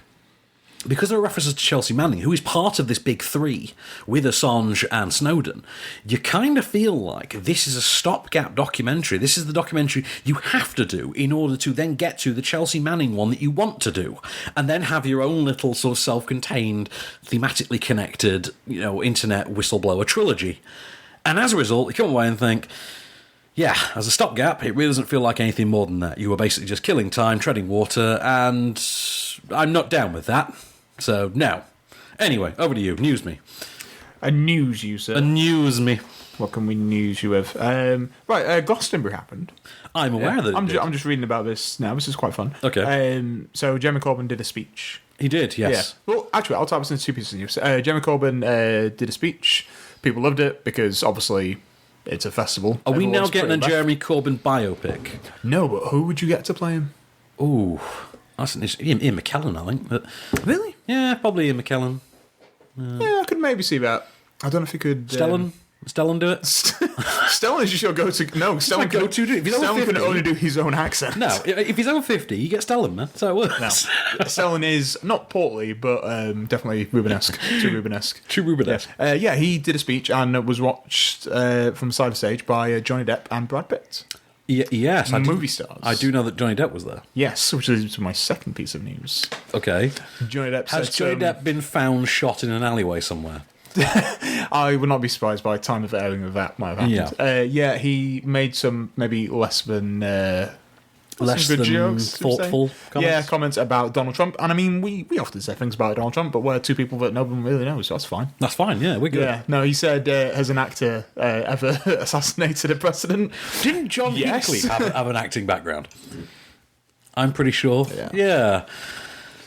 who is part of this big three with Assange and Snowden, you kind of feel like this is a stopgap documentary. This is the documentary you have to do in order to then get to the Chelsea Manning one that you want to do, and then have your own little sort of self-contained, thematically connected, internet whistleblower trilogy. And as a result, you come away and think, yeah, as a stopgap, it really doesn't feel like anything more than that. You were basically just killing time, treading water, and I'm not down with that. So, no. Anyway, over to you. News me. A news you, sir. A news me. What can we news you with? Glastonbury happened. I'm aware that I'm just reading about this now. This is quite fun. Okay. So Jeremy Corbyn did a speech. He did, yes. Yeah. Well, actually, I'll type this into two pieces of news. Jeremy Corbyn did a speech. People loved it because, obviously, it's a festival. Are we now getting a Jeremy Corbyn biopic? No, but who would you get to play him? Ooh. That's an issue. Ian McKellen, I think. But really? Yeah, probably Ian McKellen. Yeah, I could maybe see that. I don't know if he could. Stellan do it? Stellan is just your go-to. No, Stellan can only do his own accent. No, if he's over 50, you get Stellan, man. That's how it works. No. Stellan is not portly, but definitely Rubenesque. Too Rubenesque. Too Rubenesque. Yeah, he did a speech and was watched from the side of the stage by Johnny Depp and Brad Pitt. Yes. Movie stars. I do know that Johnny Depp was there. Yes, which is my second piece of news. Okay. Johnny Depp Has Johnny Depp been found shot in an alleyway somewhere? I would not be surprised by the time of airing of that might have happened. Yeah. He made some maybe less than jokes, thoughtful comments. Yeah, comments about Donald Trump. And I mean, we often say things about Donald Trump, but we're two people that no one really knows, so that's fine. That's fine, yeah, we're good. Yeah, no, he said, has an actor ever assassinated a president? Didn't John Hinckley have an acting background? I'm pretty sure. Yeah.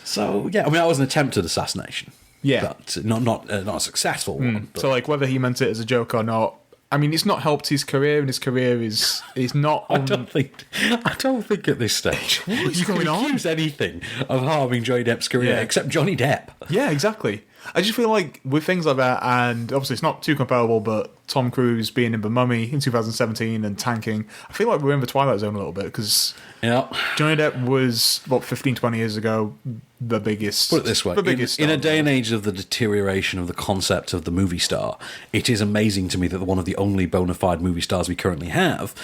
So, yeah, I mean, that was an attempted assassination. Yeah. But not a successful one. But. So, like, whether he meant it as a joke or not, I mean, it's not helped his career, and his career is not. I don't think at this stage you can accuse anything of harming Johnny Depp's career except Johnny Depp. Yeah, exactly. I just feel like with things like that, and obviously it's not too comparable, but Tom Cruise being in The Mummy in 2017 and tanking, I feel like we're in the Twilight Zone a little bit because Johnny Depp was, 15, 20 years ago, the biggest. Put it this way, in a day and age of the deterioration of the concept of the movie star, it is amazing to me that one of the only bona fide movie stars we currently have,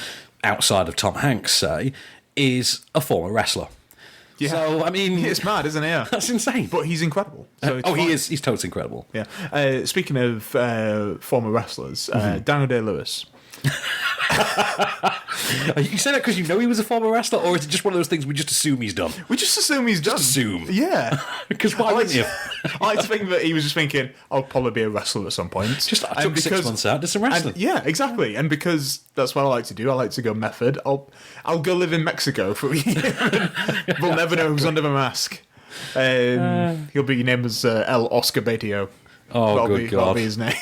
outside of Tom Hanks, say, is a former wrestler. Yeah. So, I mean... It's mad, isn't it? Yeah. That's insane. But he's incredible. So he is. He's totally incredible. Yeah. Speaking of former wrestlers, Daniel Day-Lewis. You say that because you know he was a former wrestler, or is it just one of those things we just assume he's done? We just assume he's done. Just assume. Yeah. Because why wouldn't you? I like to think that he was just thinking, I'll probably be a wrestler at some point. Just I took 6 months out, did some wrestling. Yeah, exactly. And because that's what I like to do, I like to go method. I'll go live in Mexico for a year. We'll never know who's under the mask. He'll be named as El Oscar Batio. Oh, good God. That'll be his name.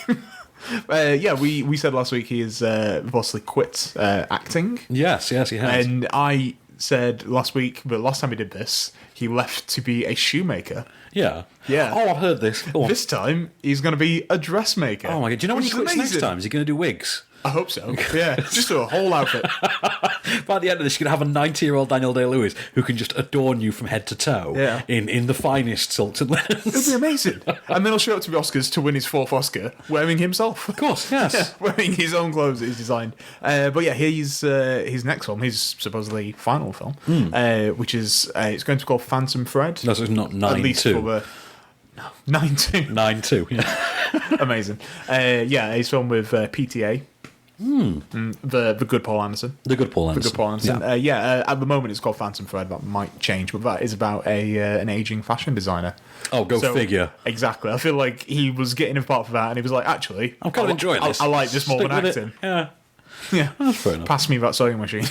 We said last week he has obviously quit acting. Yes, he has. And I said last week, but last time he did this, he left to be a shoemaker. Yeah. Yeah. Oh, I've heard this. This time, he's going to be a dressmaker. Oh, my God. Do you know when he quits next time? Is he going to do wigs? I hope so. Yeah, just do a whole outfit. By the end of this, you're going to have a 90-year-old Daniel Day-Lewis who can just adorn you from head to toe in the finest silks and linens. It'll be amazing. And then he'll show up to the Oscars to win his 4th Oscar wearing himself. Of course, yes. Yeah, wearing his own clothes that he's designed. But yeah, he's his next film, his supposedly final film, which is it's going to be called Phantom Thread. No, so it's not 9-2. 9-2. 9-2, yeah. Amazing. He's filmed with PTA. The good Paul Anderson. The good Paul Anderson. Yeah. At the moment it's called Phantom Thread. That might change, but that is about an aging fashion designer. Oh, figure. Exactly. I feel like he was getting a part for that, and he was like, actually, I'm kind of enjoying this. I like this more than acting. Yeah. Yeah. That's fair enough. Pass me that sewing machine.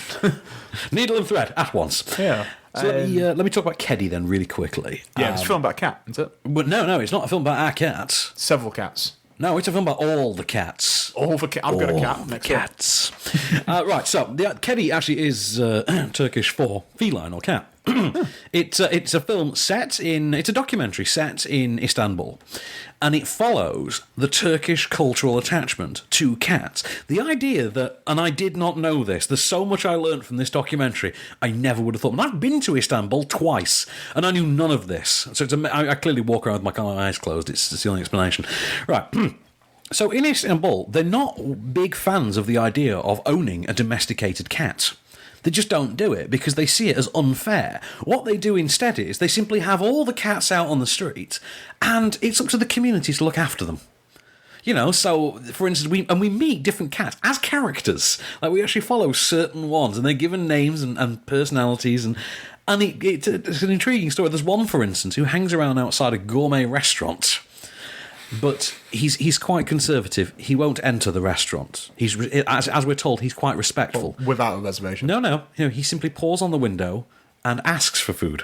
Needle and thread at once. Yeah. So let me talk about Kedi then really quickly. Yeah, it's a film about a cat, isn't it? But no, it's not a film about our cats. Several cats. No, it's a film about all the cats. All the cats. I've got a cat next cats. Right, so Kedi actually is Turkish for feline or cat. It's a film set in... It's a documentary set in Istanbul. And it follows the Turkish cultural attachment to cats. The idea that... And I did not know this. There's so much I learned from this documentary I never would have thought. And I've been to Istanbul twice, and I knew none of this. So I clearly walk around with my eyes closed. It's the only explanation. Right. So in Istanbul, they're not big fans of the idea of owning a domesticated cat. They just don't do it because they see it as unfair. What they do instead is they simply have all the cats out on the street, and it's up to the community to look after them. You know, so, for instance, we meet different cats as characters. Like, we actually follow certain ones, and they're given names and personalities, and it's an intriguing story. There's one, for instance, who hangs around outside a gourmet restaurant, but he's quite conservative. He won't enter the restaurant. He's as we're told, he's quite respectful. Well, without a reservation? No. You know, he simply paws on the window and asks for food.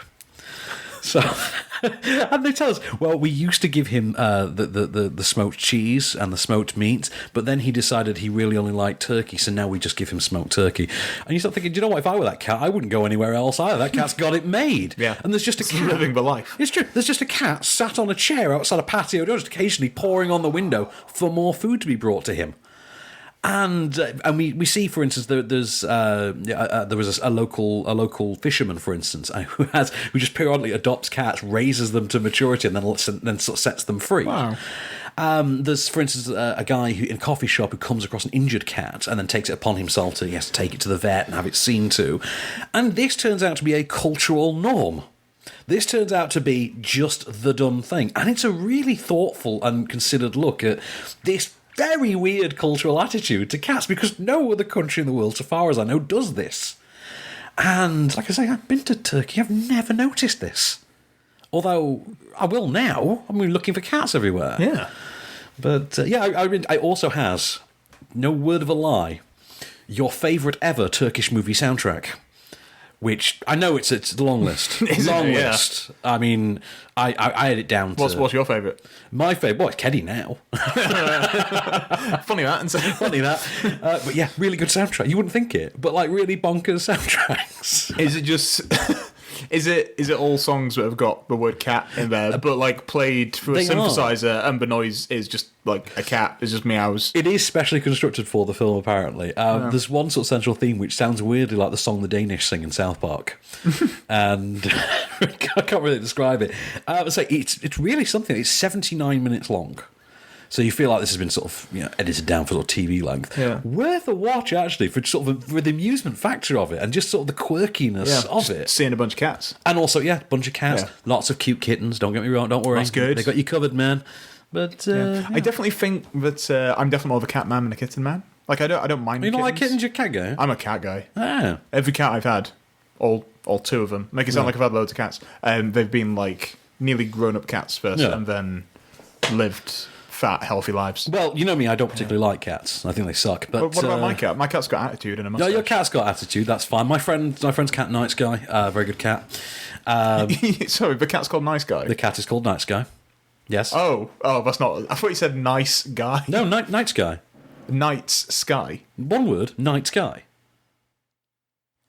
So, and they tell us, well, we used to give him the smoked cheese and the smoked meat, but then he decided he really only liked turkey, so now we just give him smoked turkey. And you start thinking, do you know what, if I were that cat, I wouldn't go anywhere else either. That cat's got it made. Yeah. And there's just a cat. Living the life. It's true. There's just a cat sat on a chair outside a patio door, just occasionally pouring on the window for more food to be brought to him. And we see, for instance, there was a local fisherman, for instance, who just periodically adopts cats, raises them to maturity, and then sort of sets them free. Wow. There's, for instance, a guy in a coffee shop who comes across an injured cat and then takes it upon himself he has to take it to the vet and have it seen to. And this turns out to be a cultural norm. This turns out to be just the done thing. And it's a really thoughtful and considered look at this very weird cultural attitude to cats, because no other country in the world, so far as I know, does this. And, like I say, I've been to Turkey, I've never noticed this. Although, I will now. I'm looking for cats everywhere. Yeah. But, I also has, no word of a lie, your favourite ever Turkish movie soundtrack. Which, I know it's the long list. List. I mean, I had it down to... What's your favourite? My favourite? Well, it's Kedi now. Funny that. Funny that. But yeah, really good soundtrack. You wouldn't think it, but like really bonkers soundtracks. Is it just... Is it all songs that have got the word cat in there, but like played through a synthesizer, and the noise is just like a cat, it's just meows? It is specially constructed for the film, apparently. There's one sort of central theme which sounds weirdly like the song the Danish sing in South Park. And I can't really describe it. It's really something. It's 79 minutes long. So you feel like this has been sort of edited down for sort of TV length. Yeah. Worth a watch, actually, for the amusement factor of it and just sort of the quirkiness of it. Seeing a bunch of cats. And also, a bunch of cats. Yeah. Lots of cute kittens, don't get me wrong, don't worry. That's good. They got you covered, man. But I definitely think that I'm definitely more of a cat man than a kitten man. Like, I don't mind You don't kittens. like kittens, you're a cat guy? I'm a cat guy. Ah. Every cat I've had, all two of them, make it sound like I've had loads of cats, they've been like nearly grown-up cats first and then lived fat, healthy lives. Well, you know me, I don't particularly like cats. I think they suck. But what about my cat? My cat's got attitude and a mustache. No, your cat's got attitude, that's fine. My friend's cat, Nice Guy, very good cat. Sorry, the cat's called Nice Guy? The cat is called Nice Guy. Yes. Oh, that's not... I thought you said Nice Guy. No, Night Sky. Night's Sky. One word, Night Sky.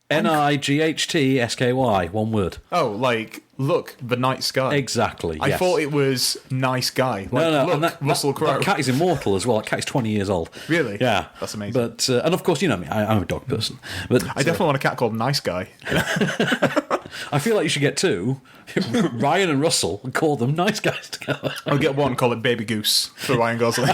Nightsky, one word. Oh, like, look, the night sky. Exactly, I yes. thought it was Nice Guy. Like, no, look, Russell Crowe. That cat is immortal as well. That cat is 20 years old. Really? Yeah. That's amazing. But and of course, you know me, I'm a dog person. But I definitely want a cat called Nice Guy. I feel like you should get two, Ryan and Russell, and call them Nice Guys together. I'll get one, call it Baby Goose for Ryan Gosling.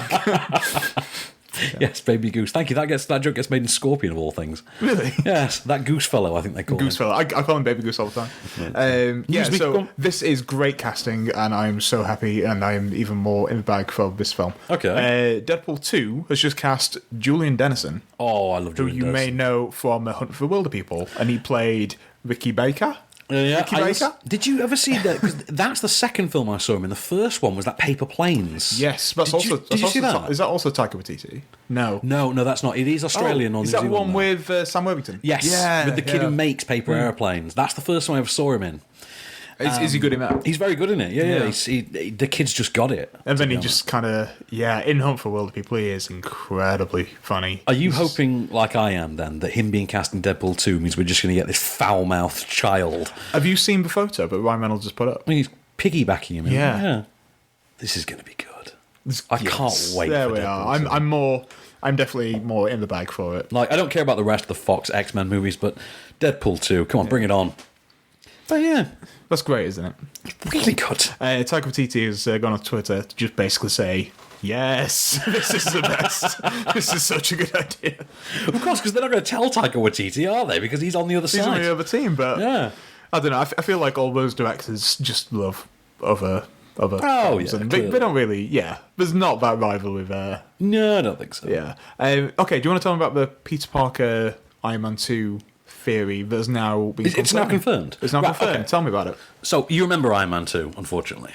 Yes, Baby Goose. Thank you. That joke gets made in Scorpion of all things. Really? Yes, that Goose fellow, I think they call him. Goose fellow. I call him Baby Goose all the time. So this is great casting, and I'm so happy, and I'm even more in the bag for this film. Okay. Deadpool 2 has just cast Julian Dennison. Oh, I love Julian Dennison. Who you may know from The Hunt for the Wilder People, and he played Ricky Baker. Did you ever see that? Because that's the second film I saw him in. The first one was that Paper Planes. Yes, did you see that? Is that also Taika Waititi? No, that's not. It is Australian or New Zealand. Is that one with Sam Worthington? Yes, with the kid who makes paper airplanes. That's the first one I ever saw him in. Is he good in that? He's very good in it. Yeah. The kid's just got it. And then he just kind of, in Hunt for Wilder People, he is incredibly funny. Are you hoping, like I am, then, that him being cast in Deadpool 2 means we're just going to get this foul-mouthed child? Have you seen the photo that Ryan Reynolds just put up? I mean, he's piggybacking him. Yeah. This is going to be good. I can't wait there for we Deadpool are. 2. I'm definitely more in the bag for it. Like, I don't care about the rest of the Fox X-Men movies, but Deadpool 2, come on, bring it on. But yeah. That's great, isn't it? Really good. Taika Waititi has gone on Twitter to just basically say, yes, this is the best. This is such a good idea. Of course, because they're not going to tell Taika Waititi, are they? Because he's on the other side. He's on the other team, but I don't know. I feel like all those directors just love other films, and they don't really. There's not that rivalry there. No, I don't think so. Okay, do you want to tell me about the Peter Parker Iron Man 2 theory that's now been confirmed? It's now confirmed. It's now confirmed. Okay. Tell me about it. So you remember Iron Man 2, unfortunately.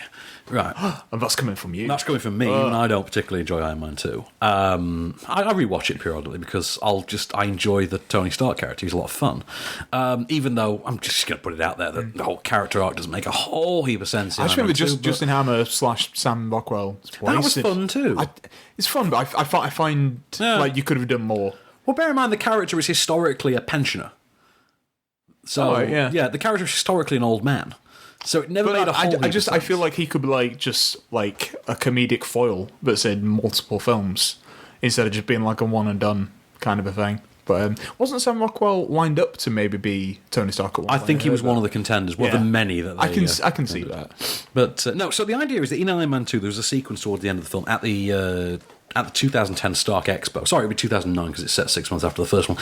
Right. And that's coming from you. That's coming from me, and I don't particularly enjoy Iron Man 2. I rewatch it periodically because I enjoy the Tony Stark character. He's a lot of fun. Even though, I'm just going to put it out there, that the whole character arc doesn't make a whole heap of sense. I just remember Justin Hammer / Sam Rockwell. That was fun too. It's fun, but I find like you could have done more. Well, bear in mind the character is historically a pensioner. So, the character is historically an old man. So it never made a whole I feel like he could be just a comedic foil that's in multiple films instead of just being like a one and done kind of a thing. But wasn't Sam Rockwell lined up to maybe be Tony Stark at one point? I think he was one of the contenders, one of the many that they... I can see that. But no, so the idea is that in Iron Man 2 there was a sequence towards the end of the film at the 2010 Stark Expo. Sorry, it would be 2009 because it's set 6 months after the first one.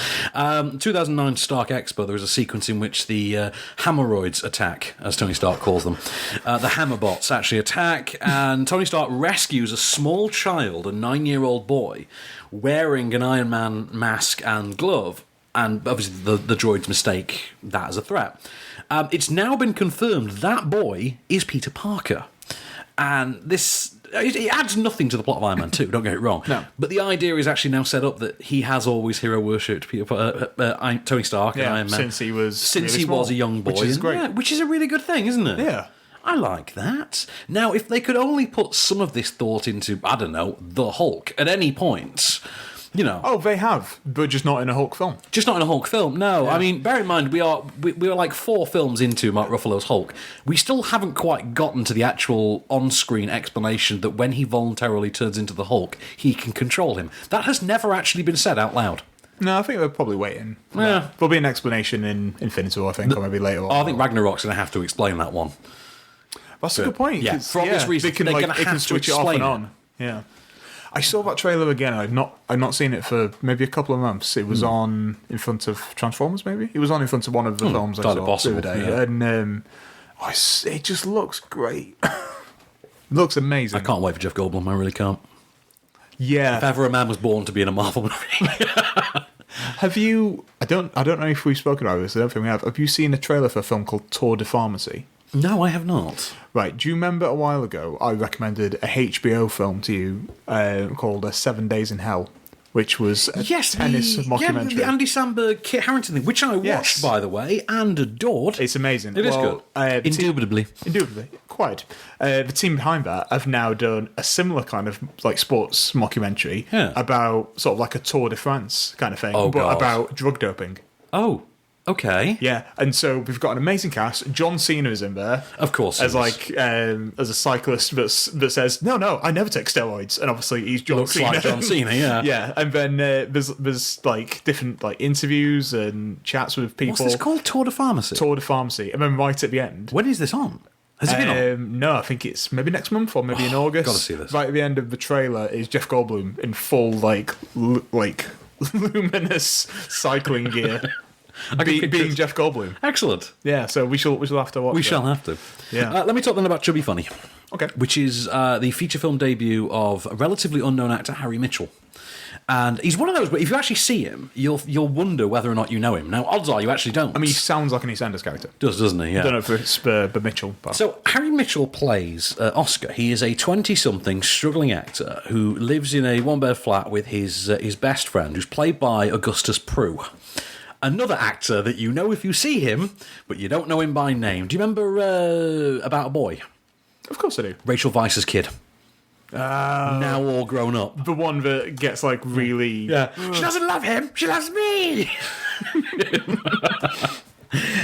2009 Stark Expo, there was a sequence in which the Hammeroids attack, as Tony Stark calls them. The Hammerbots actually attack, and Tony Stark rescues a small child, a 9-year-old boy, wearing an Iron Man mask and glove, and obviously the droids mistake that as a threat. It's now been confirmed that boy is Peter Parker. And this... It adds nothing to the plot of Iron Man 2, don't get it wrong. No. But the idea is actually now set up that he has always hero worshipped Tony Stark and Iron Man. Since he was a young boy. Which is great. Yeah, which is a really good thing, isn't it? Yeah. I like that. Now, if they could only put some of this thought into, I don't know, the Hulk at any point... Oh, they have, but just not in a Hulk film. Just not in a Hulk film, no. Yeah. I mean, bear in mind, we are like 4 films into Mark Ruffalo's Hulk. We still haven't quite gotten to the actual on-screen explanation that when he voluntarily turns into the Hulk, he can control him. That has never actually been said out loud. No, I think they're probably waiting. Yeah. There'll be an explanation in Infinity War, I think, or maybe later on. I think Ragnarok's going to have to explain that one. That's a good point. Yeah, for obvious reasons, they're going to have to switch it off and on. Yeah. I saw that trailer again. I've not seen it for maybe a couple of months. It was on in front of Transformers, maybe? It was on in front of one of the films I saw the other day. Yeah. And it just looks great. Looks amazing. I can't wait for Jeff Goldblum. I really can't. Yeah. If ever a man was born to be in a Marvel movie. Have you... I don't know if we've spoken about this. I don't think we have. Have you seen a trailer for a film called Tour de Pharmacy? No, I have not. Right, do you remember a while ago I recommended a HBO film to you called 7 Days in Hell, which was a tennis mockumentary? Yeah, the Andy Samberg, Kit Harington thing, which I watched, by the way, and adored. It's amazing. It is good. Indubitably. Quite. The team behind that have now done a similar kind of sports mockumentary about sort of like a Tour de France kind of thing, but about drug doping. Oh, okay. Yeah, and so we've got an amazing cast. John Cena is in there, of course, as as a cyclist that says, "No, I never take steroids." And obviously, he's John Cena. Looks like John Cena, yeah. Yeah, and then there's different interviews and chats with people. What's this called? Tour de Pharmacy. Tour de Pharmacy, and then right at the end. When is this on? Has it been on? No, I think it's maybe next month or maybe in August. Gotta see this. Right at the end of the trailer is Jeff Goldblum in full luminous cycling gear. Being Jeff Goldblum. Excellent. Yeah, so we shall have to watch We shall have to. Yeah. Let me talk then about Chubby Funny. Okay. Which is the feature film debut of a relatively unknown actor, Harry Mitchell. And he's one of those, but if you actually see him, you'll wonder whether or not you know him. Now, odds are you actually don't. I mean, he sounds like an EastEnders character. Doesn't he? Yeah. I don't know if it's Mitchell. But... So, Harry Mitchell plays Oscar. He is a 20-something struggling actor who lives in a one-bed flat with his best friend, who's played by Augustus Prew. another actor that you know if you see him, but you don't know him by name. Do you remember About a Boy? Of course I do. Rachel Weisz's kid. Now all grown up. The one that gets, like, really... Yeah. She doesn't love him, she loves me!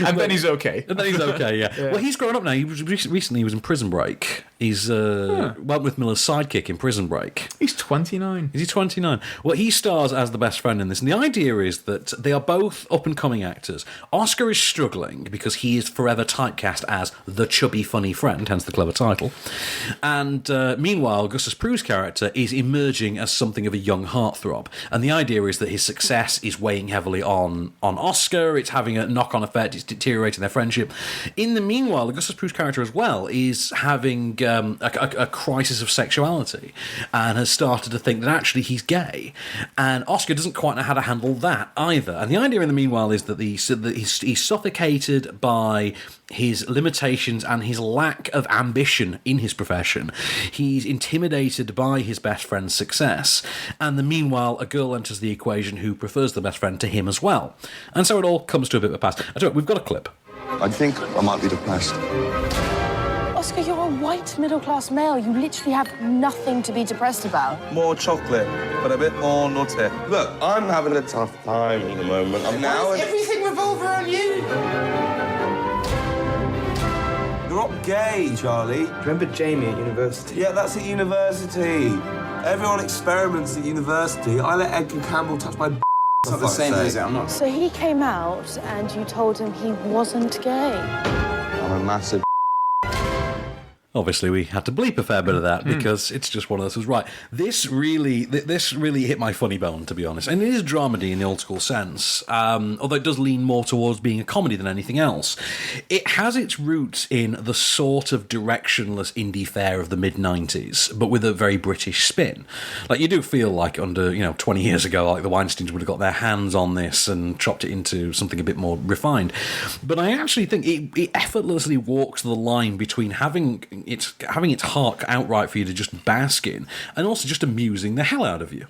And then he's okay. Yeah. Well, he's grown up now. He was recently in Prison Break. He's Wentworth Miller's sidekick in Prison Break. He's 29. Is he 29? Well, he stars as the best friend in this. And the idea is that they are both up-and-coming actors. Oscar is struggling because he is forever typecast as the chubby, funny friend, hence the clever title. And meanwhile, Augustus Prue's character is emerging as something of a young heartthrob. And the idea is that his success is weighing heavily on Oscar. It's having a knock-on effect. It's deteriorating their friendship. In the meanwhile, Augustus Prue's character as well is having a crisis of sexuality and has started to think that actually he's gay. And Oscar doesn't quite know how to handle that either. And the idea in the meanwhile is that he's suffocated by his limitations and his lack of ambition in his profession. He's intimidated by his best friend's success. And the meanwhile, a girl enters the equation who prefers the best friend to him as well. And so it all comes to a bit of a pass. I tell you what, we've got a clip. I think I might be depressed. Oscar, you're a white middle-class male. You literally have nothing to be depressed about. More chocolate, but a bit more nutty. Look, I'm having a tough time at the moment. Everything revolve around you? You're not gay, Charlie. Remember Jamie at university? Yeah, that's at university. Everyone experiments at university. I let Edgar Campbell touch my It's not the same, is it? I'm not. So he came out and you told him he wasn't gay. I'm a massive... Obviously, we had to bleep a fair bit of that because it's just one of those was right. This really hit my funny bone, to be honest. And it is dramedy in the old school sense, although it does lean more towards being a comedy than anything else. It has its roots in the sort of directionless indie fare of the mid-90s, but with a very British spin. Like, you do feel like under, 20 years ago, like the Weinsteins would have got their hands on this and chopped it into something a bit more refined. But I actually think it effortlessly walks the line between having its heart outright for you to just bask in, and also just amusing the hell out of you.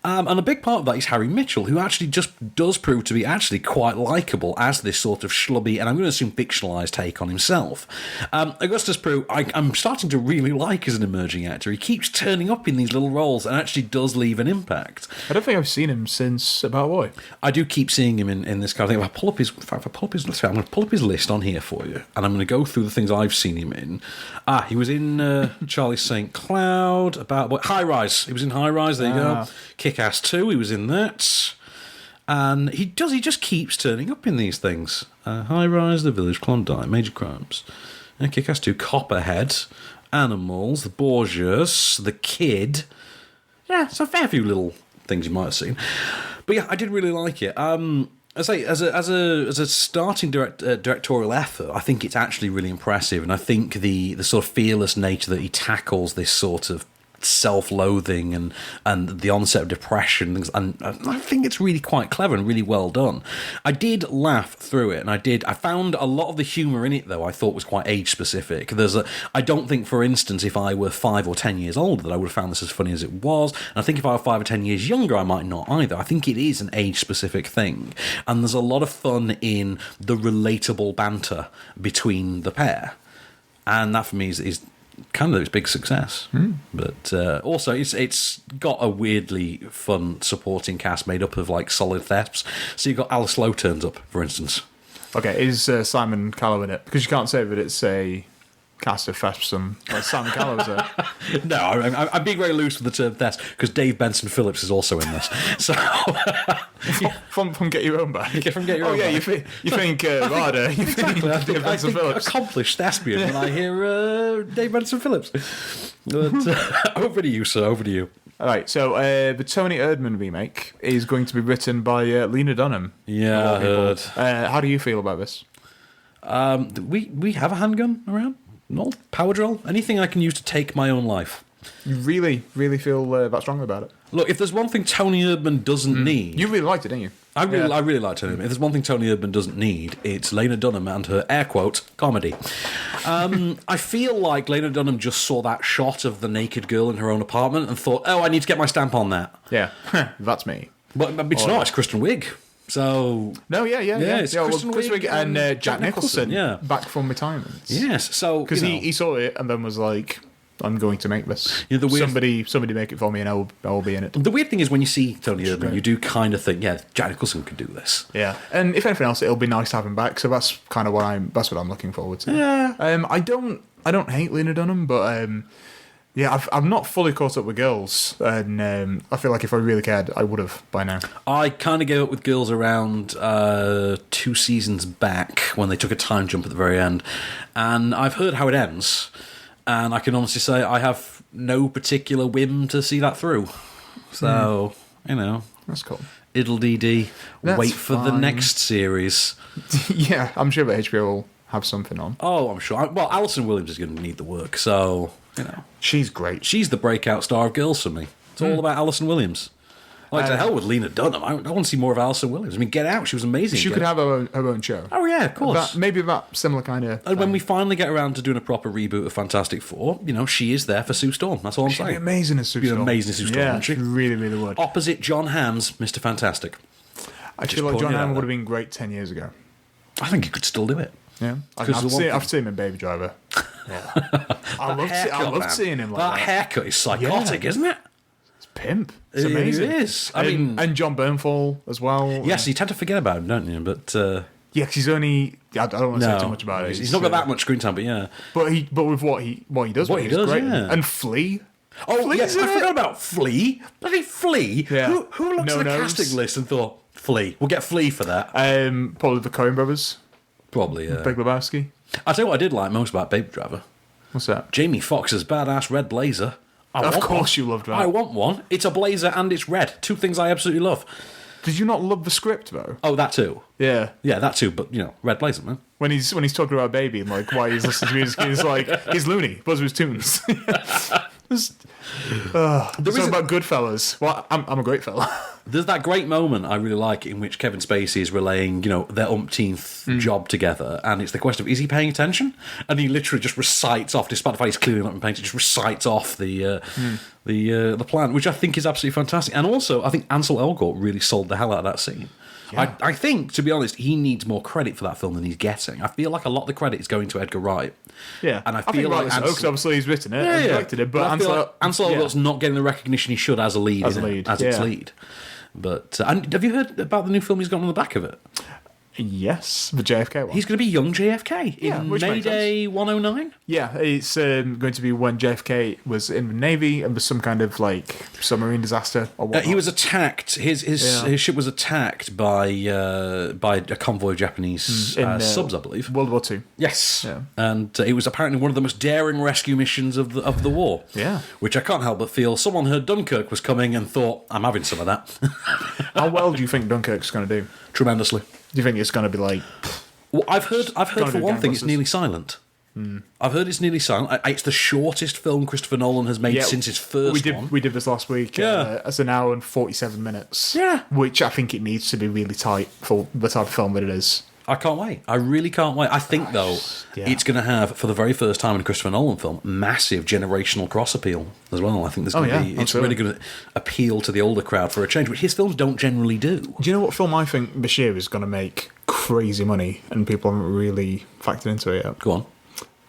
And a big part of that is Harry Mitchell, who actually just does prove to be actually quite likeable as this sort of schlubby, and I'm going to assume fictionalised take on himself. Augustus Prue, I'm starting to really like as an emerging actor. He keeps turning up in these little roles and actually does leave an impact. I don't think I've seen him since About a Boy. I do keep seeing him in this kind of thing. If I pull up his list on here for you, and I'm going to go through the things I've seen him in. He was in Charlie St. Cloud, About a Boy, High Rise. He was in High Rise, there you go. Kick-Ass 2, he was in that. And he just keeps turning up in these things. High Rise, The Village, Klondike, Major Crimes. Kick-Ass 2, Copperhead, Animals, The Borgias, The Kid. Yeah, it's a fair few little things you might have seen. But yeah, I did really like it. I say, as a starting directorial effort, I think it's actually really impressive, and I think the sort of fearless nature that he tackles this sort of self-loathing and the onset of depression, and I think it's really quite clever and really well done. I did laugh through it, and I found a lot of the humour in it, though, I thought was quite age-specific. I don't think, for instance, if I were 5 or 10 years older, that I would have found this as funny as it was, and I think if I were 5 or 10 years younger, I might not either. I think it is an age-specific thing, and there's a lot of fun in the relatable banter between the pair, and that for me is kind of its big success. But also it's got a weirdly fun supporting cast made up of like solid thefts. So you've got Alice Lowe turns up, for instance. Okay, is Simon Callow in it? Because you can't say that it's a cast of thefts and Simon Callow's there. No, I'm being very loose with the term thefts because Dave Benson Phillips is also in this. So from Get Your Own Back. From Get Your Own Back. You think Rada, you think Dave Benson Phillips. Accomplished thespian when I hear Dave Benson Phillips. But over to you, sir, over to you. All right, so the Tony Erdmann remake is going to be written by Lena Dunham. Yeah, I heard. How do you feel about this? We have a handgun around? No power drill? Anything I can use to take my own life. You really, really feel that strongly about it? Look, if there's one thing Tony Erdmann doesn't need... You really liked it, didn't you? I really like Tony Erdmann. If there's one thing Tony Erdmann doesn't need, it's Lena Dunham and her, air quote, comedy. I feel like Lena Dunham just saw that shot of the naked girl in her own apartment and thought, oh, I need to get my stamp on that. Yeah, that's me. But it's not, it's Kristen Wiig. So Chris Wiig and Jack Nicholson, yeah, back from retirement. Yes, so because he saw it and then was like, "I'm going to make this. Yeah, somebody make it for me, and I will be in it." The weird thing is when you see Tony Erdmann, you do kind of think, yeah, Jack Nicholson could do this. Yeah, and if anything else, it'll be nice to have him back. So that's kind of what I'm looking forward to. Yeah, I don't hate Lena Dunham, but I'm not fully caught up with Girls, and I feel like if I really cared, I would have by now. I kind of gave up with Girls around 2 seasons back when they took a time jump at the very end, and I've heard how it ends, and I can honestly say I have no particular whim to see that through. So, that's cool. Iddle-dee-dee, wait for the next series. Yeah, I'm sure that HBO will have something on. Oh, I'm sure. Well, Alison Williams is going to need the work, so... she's great. She's the breakout star of Girls for me. It's all about Alison Williams. Like, to hell with Lena Dunham. I want to see more of Alison Williams. I mean, Get Out, she was amazing. She could have her own show. Oh, yeah, of course. Maybe that similar kind of... And when we finally get around to doing a proper reboot of Fantastic Four, she is there for Sue Storm. That's all I'm saying. She'd be amazing as Sue Storm. Amazing as Sue Storm, yeah, wouldn't she? Really, really would. Opposite John Hamm's Mr. Fantastic. I feel like John Hamm would have been great 10 years ago. I think he could still do it. Yeah, I've seen him in Baby Driver. Yeah, I love seeing him like that. That haircut is psychotic, isn't it? It's pimp. It's amazing. It is. And John Bernthal as well. Yes, you tend to forget about him, don't you? But yeah, because he's only. I don't want to say too much about it. He's not got that much screen time, but yeah. But with what he does, great. Yeah. And Flea. Oh yes, I forgot about Flea. Bloody Flea. Yeah. Who looked at the casting list and thought Flea? We'll get Flea for that. Probably the Coen brothers. Probably, yeah. Big Lebowski. I'll tell you what I did like most about Baby Driver. What's that? Jamie Foxx's badass red blazer. Of course you loved that. I want one. It's a blazer and it's red. Two things I absolutely love. Did you not love the script, though? Oh, that too. Yeah. Yeah, that too, but, red blazer, man. When he's talking about Baby and, like, why he's listening to music, he's like, he's loony. Buzz with his tunes. Talking about Goodfellas. Well, I'm a great fella. There's that great moment I really like in which Kevin Spacey is relaying, their umpteenth job together, and it's the question of, is he paying attention? And he literally just recites off, despite the fact he's clearly not been paying attention, just recites off the plan, which I think is absolutely fantastic. And also, I think Ansel Elgort really sold the hell out of that scene. Yeah. I think, to be honest, he needs more credit for that film than he's getting. I feel like a lot of the credit is going to Edgar Wright. Yeah, and I feel like because obviously he's written it and directed it, but Ansel Elgort's not getting the recognition he should as a lead. Its lead. But and have you heard about the new film he's got on the back of it? Yes, the JFK one. He's going to be young JFK in Mayday 109. Yeah, it's going to be when JFK was in the Navy and was some kind of submarine disaster or whatnot. He was attacked. His ship was attacked by a convoy of Japanese subs, I believe. World War II. Yes, and it was apparently one of the most daring rescue missions of the war. Yeah, which I can't help but feel someone heard Dunkirk was coming and thought, I'm having some of that. How well do you think Dunkirk's going to do? Tremendously. Do you think it's going to be like... Well, I've heard for one thing, it's nearly silent. I've heard it's nearly silent. It's the shortest film Christopher Nolan has made since his first one. We did this last week. It's an hour and 47 minutes. Yeah. Which I think it needs to be really tight for the type of film that it is. I can't wait. I really can't wait. I think, though, it's going to have, for the very first time in a Christopher Nolan film, massive generational cross appeal as well. I think there's going to be... It's really going to appeal to the older crowd for a change, which his films don't generally do. Do you know what film I think this year is going to make crazy money and people haven't really factored into it yet? Go on.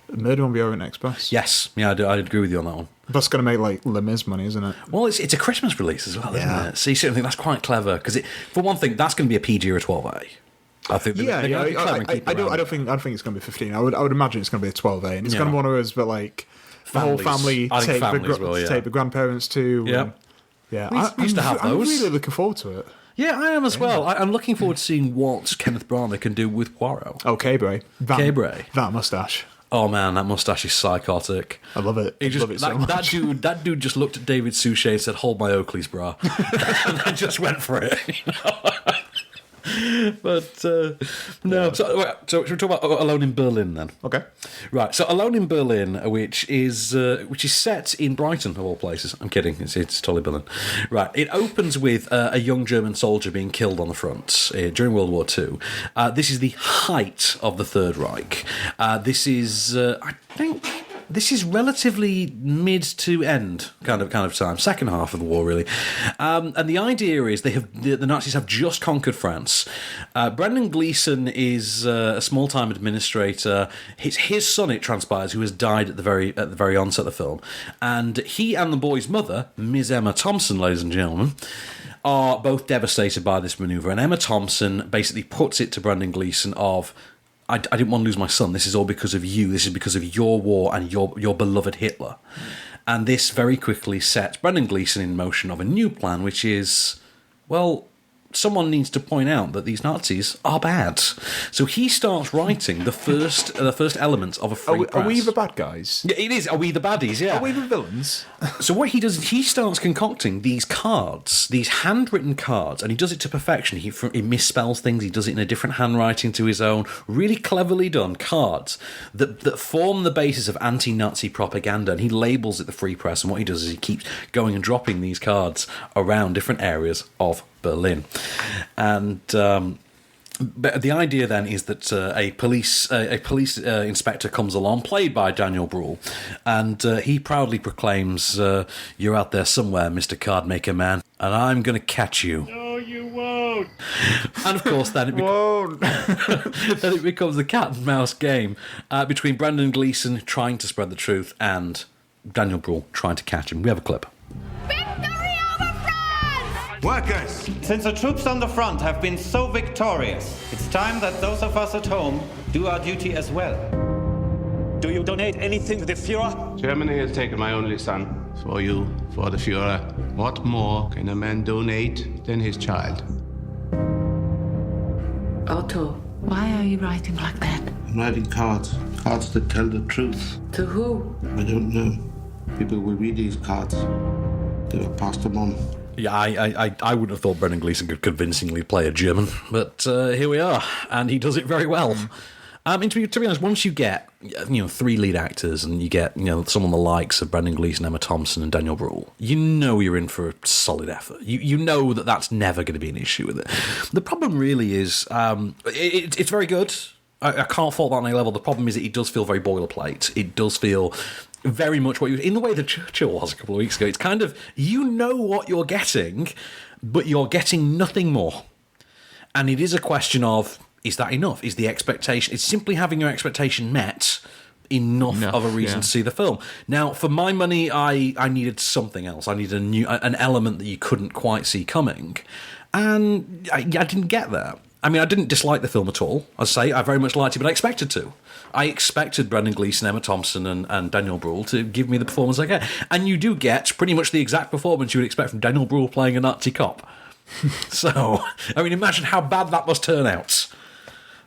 Murder on the Orient Express. Yes. Yeah, I agree with you on that one. That's going to make, Les Mis money, isn't it? Well, it's a Christmas release as well, isn't it? So you certainly think that's quite clever, because for one thing, that's going to be a PG or a 12A. I think I don't think it's going to be 15. I would imagine it's going to be a 12A, and it's going to be one of those, but the whole family take the grandparents to. Yeah, we used to have those. I'm really looking forward to it. Yeah, I am as well. I'm looking forward to seeing what Kenneth Branagh can do with Poirot. Oh, Cabre. That moustache. Oh man, that mmoustache is psychotic. I love it. I love it so much. That dude just looked at David Suchet and said, "Hold my Oakley's bra," and then just went for it. But no. So should we talk about Alone in Berlin then? Okay. Right. So Alone in Berlin, which is set in Brighton of all places. I'm kidding. It's totally Berlin. Right. It opens with a young German soldier being killed on the front during World War II. This is the height of the Third Reich. This is I think this is relatively mid to end kind of time, second half of the war, really. And the idea is the Nazis have just conquered France. Brendan Gleeson is a small-time administrator. It's his son, it transpires, who has died at the very onset of the film. And he and the boy's mother, Ms. Emma Thompson, ladies and gentlemen, are both devastated by this manoeuvre. And Emma Thompson basically puts it to Brendan Gleeson of, I didn't want to lose my son. This is all because of you. This is because of your war and your beloved Hitler. And this very quickly sets Brendan Gleeson in motion of a new plan, which is, well, someone needs to point out that these Nazis are bad. So he starts writing the first elements of a free press. Are we the bad guys? Yeah, it is. Are we the baddies? Yeah. Are we the villains? So what he does is he starts concocting these cards, these handwritten cards, and he does it to perfection. He misspells things. He does it in a different handwriting to his own. Really cleverly done cards that form the basis of anti-Nazi propaganda, and he labels it the free press. And what he does is he keeps going and dropping these cards around different areas of Berlin. And but the idea then is that a police inspector comes along, played by Daniel Bruhl, and he proudly proclaims, "You're out there somewhere, Mr. Cardmaker Man, and I'm going to catch you." No, you won't. And of course, then it becomes a cat and mouse game between Brendan Gleeson trying to spread the truth and Daniel Bruhl trying to catch him. We have a clip. Workers, since the troops on the front have been so victorious, it's time that those of us at home do our duty as well. Do you donate anything to the Führer? Germany has taken my only son. For you, for the Führer. What more can a man donate than his child? Otto, why are you writing like that? I'm writing cards. Cards that tell the truth. To who? I don't know. People will read these cards. They will pass them on. Yeah, I wouldn't have thought Brendan Gleeson could convincingly play a German, but here we are, and he does it very well. To be honest, once you get 3 lead actors and you get someone the likes of Brendan Gleeson, Emma Thompson, and Daniel Bruhl, you're in for a solid effort. You know that's never going to be an issue with it. The problem really is it's very good. I can't fault that on any level. The problem is that it does feel very boilerplate. It does feel very much what in the way that Churchill was a couple of weeks ago. It's kind of, what you're getting, but you're getting nothing more. And it is a question of, is that enough? Is the expectation, is simply having your expectation met enough of a reason to see the film? Now, for my money, I needed something else. I needed an element that you couldn't quite see coming. And I didn't get that. I mean, I didn't dislike the film at all. I very much liked it, but I expected to. I expected Brendan Gleeson, Emma Thompson, and Daniel Bruhl to give me the performance I get. And you do get pretty much the exact performance you would expect from Daniel Bruhl playing a Nazi cop. So, I mean, imagine how bad that must turn out.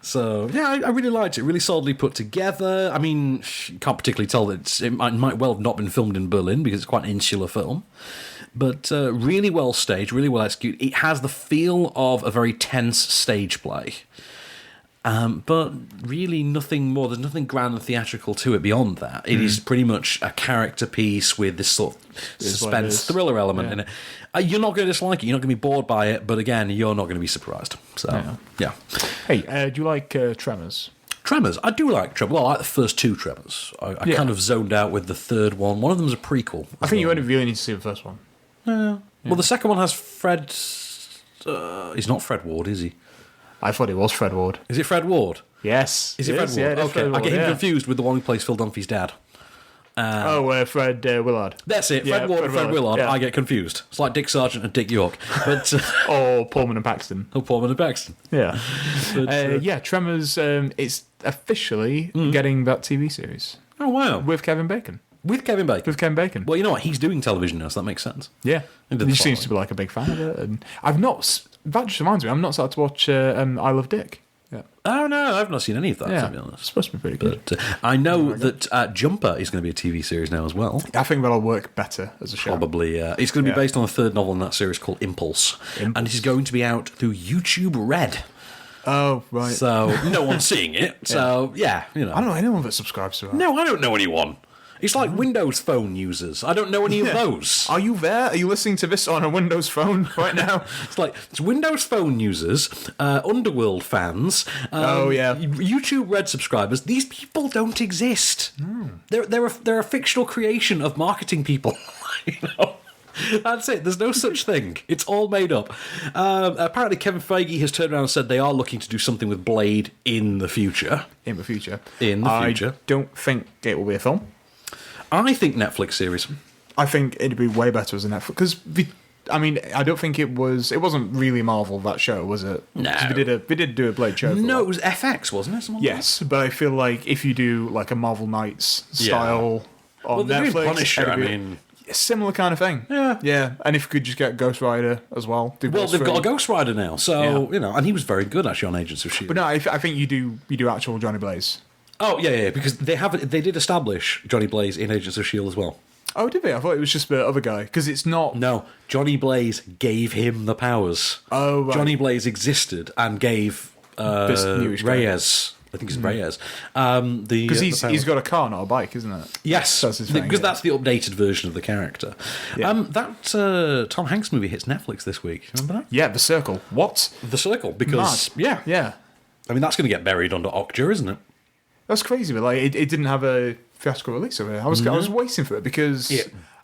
So, yeah, I really liked it. Really solidly put together. I mean, you can't particularly tell that it might well have not been filmed in Berlin because it's quite an insular film. But really well staged, really well executed. It has the feel of a very tense stage play. But really nothing more. There's nothing grand and theatrical to it beyond that. It is pretty much a character piece with this sort of suspense thriller element in it. You're not going to dislike it. You're not going to be bored by it. But again, you're not going to be surprised. So, yeah. Hey, do you like Tremors? Tremors? I do like Tremors. Well, I like the first 2 Tremors. I kind of zoned out with the third one. One of them is a prequel. I think you only really need to see the first one. Yeah. Well, the second one has Fred... he's not Fred Ward, is he? I thought it was Fred Ward. Is it Fred Ward? Yes. Is it Fred Ward? Yeah, okay, Fred Ward, I get him confused with the one who plays Phil Dunphy's dad. Fred Willard. That's it. Fred Ward and Fred Willard. Yeah. I get confused. It's like Dick Sargent and Dick York. But or Pullman and Paxton. Yeah. But, Tremors, it's officially getting that TV series. Oh, wow. With Kevin Bacon. With Kevin Bacon? Well, you know what? He's doing television now, so that makes sense. Yeah. He seems to be like a big fan of it. And that just reminds me, I'm not started to watch I Love Dick. Yeah. Oh, no, I've not seen any of that, to be honest. It's supposed to be pretty good. But I know that Jumper is going to be a TV series now as well. I think that'll work better as a show. Probably. It's going to be based on a third novel in that series called Impulse. And it is going to be out through YouTube Red. Oh, right. So no one's seeing it. So, I don't know anyone that subscribes to that. No, I don't know anyone. It's like Windows Phone users. I don't know any of those. Are you there? Are you listening to this on a Windows Phone right now? It's Windows Phone users, Underworld fans, YouTube Red subscribers. These people don't exist. They're a fictional creation of marketing people. That's it. There's no such thing. It's all made up. Apparently, Kevin Feige has turned around and said they are looking to do something with Blade in the future. I don't think it will be a film. I think Netflix series. I think it'd be way better as a Netflix because I don't think it wasn't really Marvel, that show, was it? No. We did do a Blade show. No, it was FX, wasn't it? Yes, but I feel like if you do like a Marvel Knights style on they're Netflix, doing Punisher, a similar kind of thing. Yeah. And if you could just get Ghost Rider as well. They've got a Ghost Rider now, so and he was very good actually on Agents of S.H.I.E.L.D. But no, I think you do actual Johnny Blaze. Oh yeah, because they did establish Johnny Blaze in Agents of S.H.I.E.L.D. as well. Oh, did they? I thought it was just the other guy because it's not. No, Johnny Blaze gave him the powers. Oh, right. Johnny Blaze existed and gave Reyes. I think it's Reyes. Because he's got a car, not a bike, isn't it? Yes, that's his thing, because that's the updated version of the character. Yeah. That Tom Hanks movie hits Netflix this week. Remember that? Yeah, The Circle. What? The Circle, because Mad. Yeah. I mean, that's going to get buried under Okja, isn't it? That's crazy, but like it didn't have a theatrical release of it. I was waiting for it because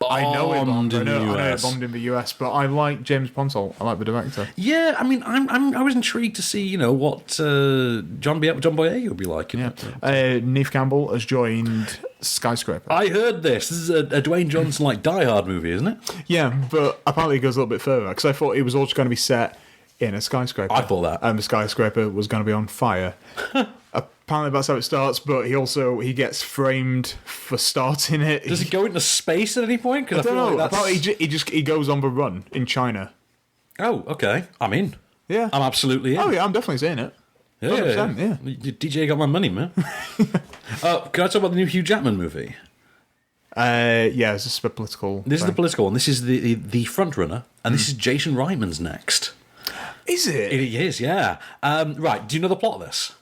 I know it bombed. I know it bombed in the US, but I like James Ponsoldt. I like the director. Yeah, I mean, I was intrigued to see what John Boyega would be like. Neve Campbell has joined Skyscraper. I heard this. This is a Dwayne Johnson Die Hard movie, isn't it? Yeah, but apparently it goes a little bit further because I thought it was all just going to be set in a skyscraper. I thought that, and the skyscraper was going to be on fire. Apparently that's how it starts, but he gets framed for starting it. Does he go into space at any point? I don't know. Apparently he goes on the run in China. Oh, okay. I'm in. Yeah, I'm absolutely in. Oh yeah, I'm definitely seeing it. Yeah. DJ got my money, man. Can I talk about the new Hugh Jackman movie? Yeah, this is the political. This is the political one. This is the front runner, and this is Jason Reitman's next. Is it? It is, yeah. Right. Do you know the plot of this?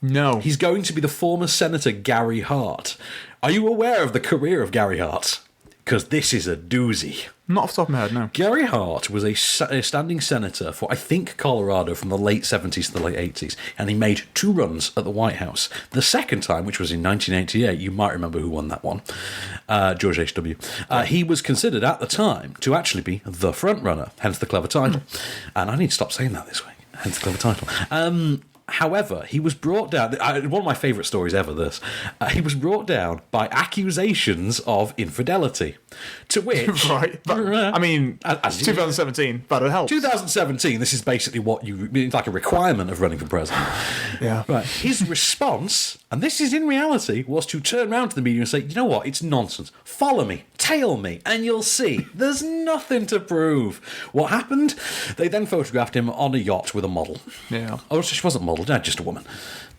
No. He's going to be the former Senator Gary Hart. Are you aware of the career of Gary Hart? Because this is a doozy. Not off the top of my head, no. Gary Hart was a standing senator for, I think, Colorado from the late 70s to the late 80s, and he made 2 runs at the White House. The second time, which was in 1988, you might remember who won that one, George H.W. He was considered at the time to actually be the front runner, hence the clever title. And I need to stop saying that this week, hence the clever title. However, he was brought down... one of my favourite stories ever, this. He was brought down by accusations of infidelity. To which... Right. But, 2017, but it helps. 2017, this is basically it's like a requirement of running for president. Yeah. Right. His response, and this is in reality, was to turn around to the media and say, you know what, it's nonsense. Follow me, tail me, and you'll see. There's nothing to prove. What happened? They then photographed him on a yacht with a model. Yeah. Oh, she wasn't a model, just a woman.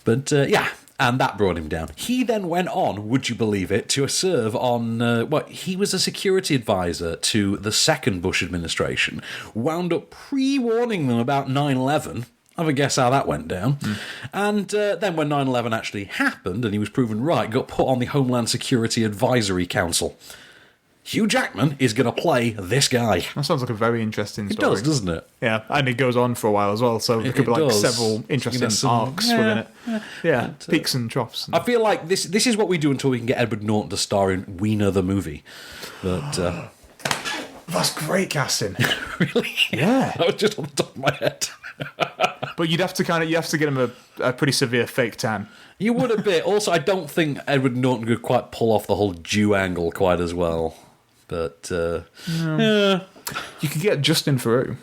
But, and that brought him down. He then went on, would you believe it, to serve on... he was a security advisor to the second Bush administration, wound up pre-warning them about 9/11. Have a guess how that went down. And then when 9/11 actually happened and he was proven right, got put on the Homeland Security Advisory Council. Hugh Jackman is going to play this guy. That sounds like a very interesting story. It does, doesn't it? Yeah, and it goes on for a while as well, so there could be several interesting arcs within it. Yeah, peaks and troughs. I feel like this is what we do until we can get Edward Norton to star in Wiener the movie. But that's great casting. Really? Yeah. That was just on the top of my head. But you have to get him a pretty severe fake tan. You would a bit. Also, I don't think Edward Norton could quite pull off the whole Jew angle quite as well. But yeah. You could get Justin Theroux.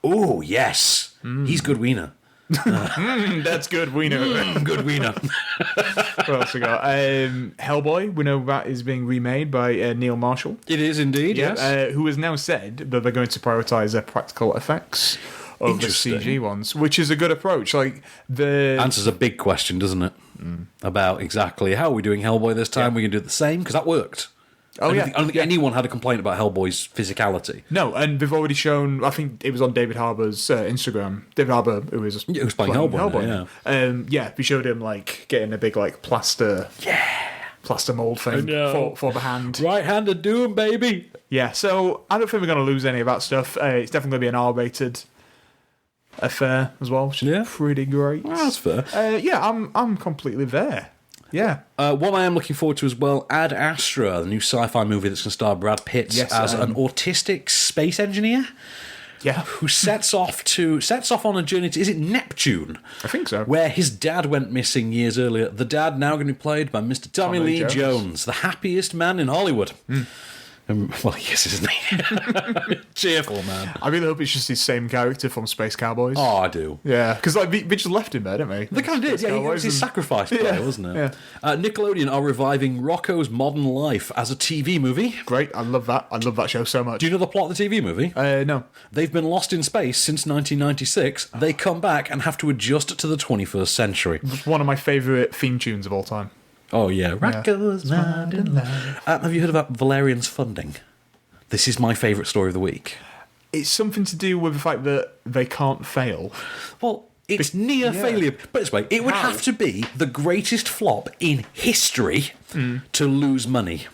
Oh yes, he's good wiener. That's good wiener. Good wiener. What else we got? Hellboy. We know that is being remade by Neil Marshall. It is indeed. Yes. Who has now said that they're going to prioritise their practical effects over the CG ones, which is a good approach. Like the answers a big question, doesn't it? About exactly how are we doing Hellboy this time? We can do the same because that worked. I don't think anyone had a complaint about Hellboy's physicality. No, and they've already shown. I think it was on David Harbour's Instagram. David Harbour, who was playing Hellboy. We showed him like getting a big like plaster. Yeah. plaster mold thing for the hand. Right-handed doom, baby. Yeah, so I don't think we're going to lose any of that stuff. It's definitely going to be an R-rated affair as well, which is pretty great. Well, that's fair. I'm completely there. Yeah. One I am looking forward to as well, Ad Astra, the new sci-fi movie that's going to star Brad Pitt as an autistic space engineer. Yeah. Who sets off on a journey to, is it Neptune? I think so. Where his dad went missing years earlier. The dad now going to be played by Mr. Tommy Lee Jones, the happiest man in Hollywood. Well, yes, isn't he? Cheerful man. I really hope it's just his same character from Space Cowboys. Oh, I do. Yeah, because like, they just left him there, didn't they? They kind of did, yeah. He was his sacrifice play, wasn't it? Yeah. Nickelodeon are reviving Rocco's Modern Life as a TV movie. Great, I love that. I love that show so much. Do you know the plot of the TV movie? No. They've been lost in space since 1996. They come back and have to adjust to the 21st century. It's one of my favourite theme tunes of all time. Oh, yeah. Rocco's Modern Life. Have you heard about Valerian's funding? This is my favourite story of the week. It's something to do with the fact that they can't fail. Well, it's near failure. But this way, it would have to be the greatest flop in history to lose money.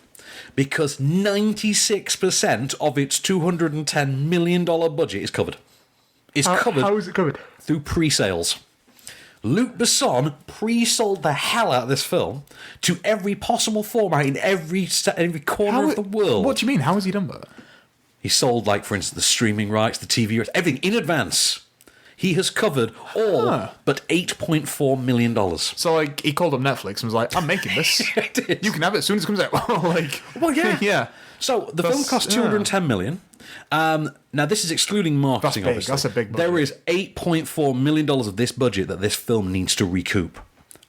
Because 96% of its $210 million budget is covered. How is it covered? Through pre-sales. Luc Besson pre-sold the hell out of this film to every possible format in every corner of the world. What do you mean? How has he done that? He sold, like, for instance, the streaming rights, the TV rights, everything in advance. He has covered all but $8.4 million. So, like, he called up Netflix and was like, I'm making this. You can have it as soon as it comes out. Well, yeah. Yeah. So, the film cost $210 million. Now, this is excluding marketing, obviously. That's a big budget. There is $8.4 million of this budget that this film needs to recoup.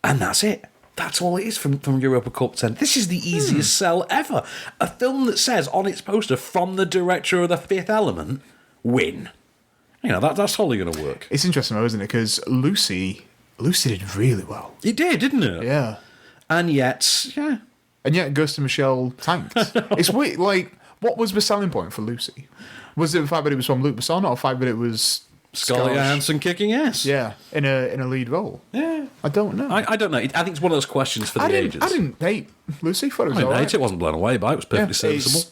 And that's it. That's all it is from Europa Corp 10. This is the easiest sell ever. A film that says on its poster, from the director of The Fifth Element, win. You know, that's totally going to work. It's interesting, though, isn't it? Because Lucy did really well. It did, didn't it? Yeah. And yet, Ghost and Michelle tanked. It's weird, like, what was the selling point for Lucy? Was it the fact that it was from Luc Besson, or the fact that it was Scarlett Johansson kicking ass? Yeah, in a lead role. Yeah, I don't know. I don't know. I think it's one of those questions for the ages. I didn't hate Lucy. Thought it was alright. It wasn't blown away by it. It was perfectly serviceable.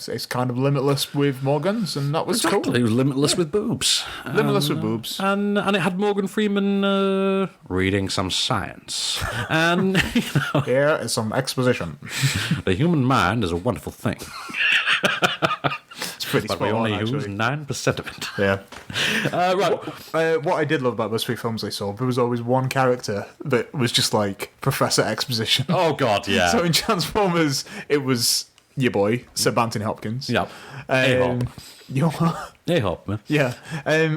It's kind of limitless with more guns, and that was cool. It was limitless with boobs. Limitless with boobs. And it had Morgan Freeman reading some science. And, here is some exposition. The human mind is a wonderful thing. It's pretty but we only use 9% of it. Yeah. Right. What I did love about those three films I saw, there was always one character that was just like Professor Exposition. Oh, God, yeah. So in Transformers, it was your boy, Sir Anthony Hopkins. Yep. A-Hop, man. Yeah.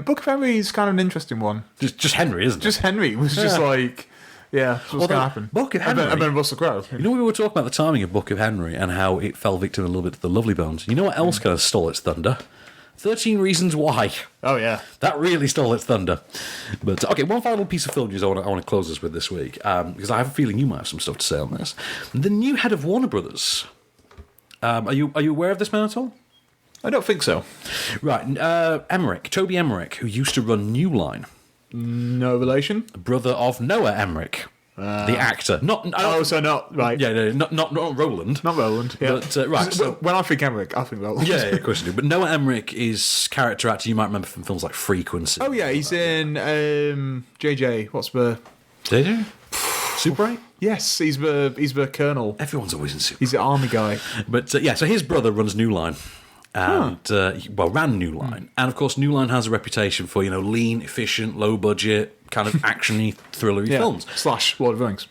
Book of Henry is kind of an interesting one. Just Henry, isn't it? Just Henry was just like, what's going to happen? Book of Henry. And then Russell Crowe. You know, we were talking about the timing of Book of Henry and how it fell victim a little bit to the Lovely Bones. You know what else kind of stole its thunder? 13 Reasons Why. Oh, yeah. That really stole its thunder. But, okay, one final piece of film news I want to close this with this week, because I have a feeling you might have some stuff to say on this. The new head of Warner Brothers. Are you aware of this man at all? I don't think so. Right, Toby Emmerich, who used to run New Line. No relation? Brother of Noah Emmerich, the actor. Not right. Yeah, not Roland. Not Roland. Yeah. But, right. So, when I think Emmerich, I think Roland. Yeah, of course you do. But Noah Emmerich is character actor you might remember from films like Frequency. Oh yeah, he's in JJ. What's the JJ? Super 8? Yes, he's the colonel. Everyone's always in Super 8. He's the army guy. But so his brother runs New Line. And, ran New Line. And, of course, New Line has a reputation for, lean, efficient, low budget, kind of actiony, thrillery films. / Lord of the Rings.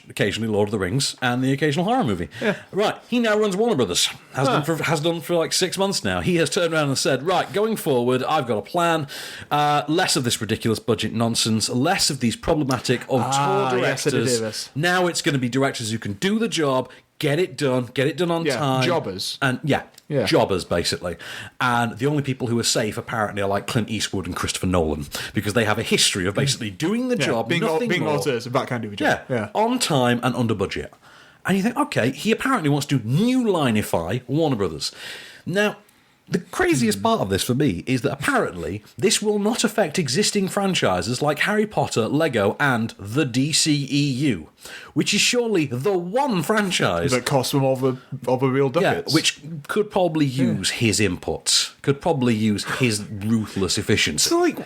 / occasionally Lord of the Rings and the occasional horror movie. Yeah. Right, he now runs Warner Brothers. Has done for like 6 months now. He has turned around and said, right, going forward, I've got a plan. Less of this ridiculous budget nonsense, less of these problematic tour directors. Yes, now it's going to be directors who can do the job, get it done on time. Jobbers. And jobbers, basically. And the only people who are safe, apparently, are like Clint Eastwood and Christopher Nolan, because they have a history of basically doing the job, being more. authors of that kind of job. Yeah, on time and under budget. And you think, okay, he apparently wants to new lineify Warner Brothers. Now, The craziest part of this for me is that apparently this will not affect existing franchises like Harry Potter, Lego, and the DCEU, which is surely the one franchise that costs them all the real ducats. Yeah, which could probably use his inputs, could probably use his ruthless efficiency. So, like,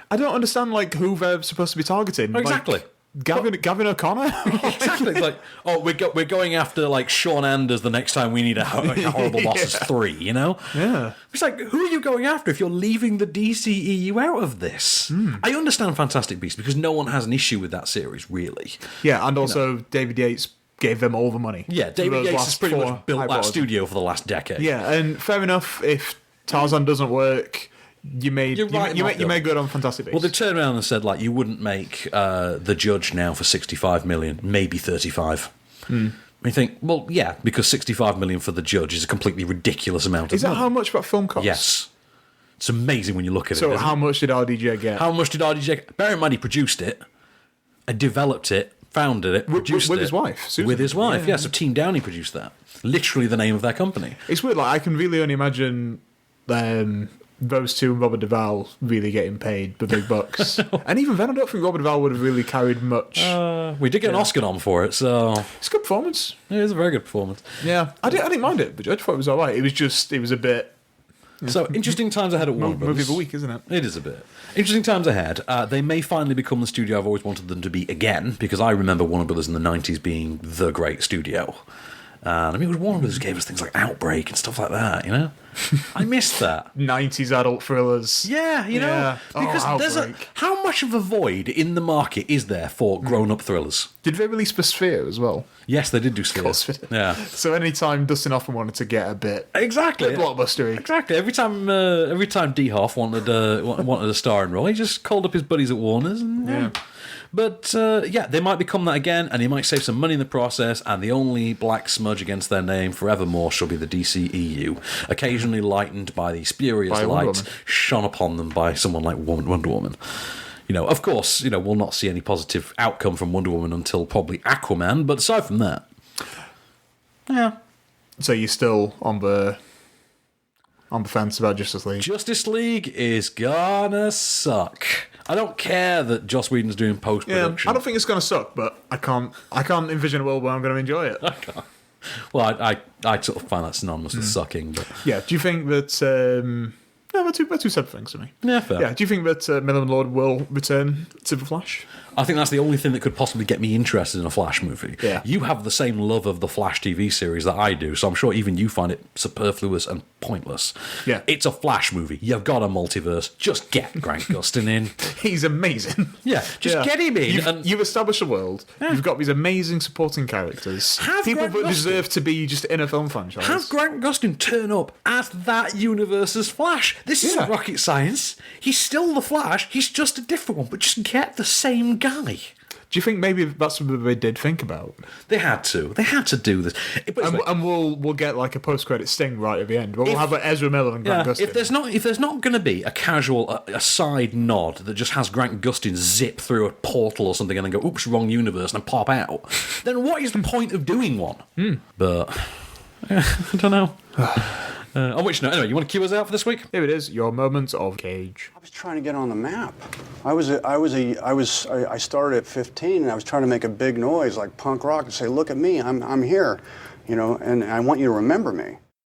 I don't understand, like, who they're supposed to be targeting. Exactly. Like, Gavin O'Connor? Exactly. It's like, we're going after, like, Sean Anders the next time we need a Horrible Bosses 3, you know? Yeah. It's like, who are you going after if you're leaving the DCEU out of this? I understand Fantastic Beasts because no one has an issue with that series, really. Yeah, and also David Yates gave them all the money. Yeah, David Yates has pretty much built that studio for the last decade. Yeah, and fair enough, if Tarzan doesn't work... You may go on Fantastic Beasts. Well, they've turned around and said, like, you wouldn't make The Judge now for 65 million, maybe 35. You think, well, yeah, because 65 million for The Judge is a completely ridiculous amount of money. Is that how much that film costs? Yes. It's amazing when you look at it. So how much did RDJ get? How much did RDJ get? Bear in mind, he produced it, developed it, founded it, produced it. With his wife, Susan. With his wife, yeah. So Team Downey produced that. Literally the name of their company. It's weird, like, I can really only imagine... those two and Robert Duvall really getting paid the big bucks. And even then, I don't think Robert Duvall would have really carried much. We did get an Oscar nom for it, so... It's a good performance. Yeah, it was a very good performance. Yeah. I didn't mind it, but I thought it was all right. It was a bit... So, interesting times ahead at Warner Brothers. Movie of the week, isn't it? It is a bit. Interesting times ahead. They may finally become the studio I've always wanted them to be again, because I remember Warner Brothers in the 90s being the great studio. I mean, it was Warner Brothers who gave us things like Outbreak and stuff like that, you know? I missed that. 90s adult thrillers. Yeah, you know? Because there's how much of a void in the market is there for grown-up thrillers? Did they release The Sphere as well? Yes, they did do Sphere. Yeah. So anytime Dustin Hoffman wanted to get a bit... Exactly. Bit blockbustery. Exactly. Every time D. Hoff wanted a starring role, he just called up his buddies at Warner's and... Yeah. But, they might become that again, and he might save some money in the process, and the only black smudge against their name forevermore shall be the DCEU, occasionally lightened by the spurious light shone upon them by someone like Wonder Woman. You know, of course, you know, we'll not see any positive outcome from Wonder Woman until probably Aquaman, but aside from that... Yeah. So you're still on the fence about Justice League? Justice League is gonna suck. I don't care that Joss Whedon's doing post-production. Yeah, I don't think it's going to suck, but I can't envision a world where I'm going to enjoy it. I can't. Well, I sort of find that synonymous with sucking. But yeah, do you think that... No, they're two separate things to me. Yeah, fair. Yeah, do you think that Miller and Lord will return to The Flash? I think that's the only thing that could possibly get me interested in a Flash movie. Yeah. You have the same love of the Flash TV series that I do, so I'm sure even you find it superfluous and pointless. Yeah. It's a Flash movie. You've got a multiverse. Just get Grant Gustin in. He's amazing. Yeah, just get him in. You've established a world. Yeah. You've got these amazing supporting characters. People that deserve to be just in a film franchise. Have Grant Gustin turn up as that universe's Flash. This isn't rocket science. He's still the Flash. He's just a different one, but just get the same guy. Do you think maybe that's what they did think about? They had to. They had to do this. And we'll get like a post-credit sting right at the end. We'll have Ezra Miller and Grant Gustin. If there's not going to be a casual a side nod that just has Grant Gustin zip through a portal or something and then go, oops, wrong universe, and pop out, then what is the point of doing one? But I don't know. On which note, anyway, you want to cue us out for this week? Here it is, your moment of Cage. I was trying to get on the map. I started at 15 and I was trying to make a big noise like punk rock and say, look at me, I'm here, you know, and I want you to remember me.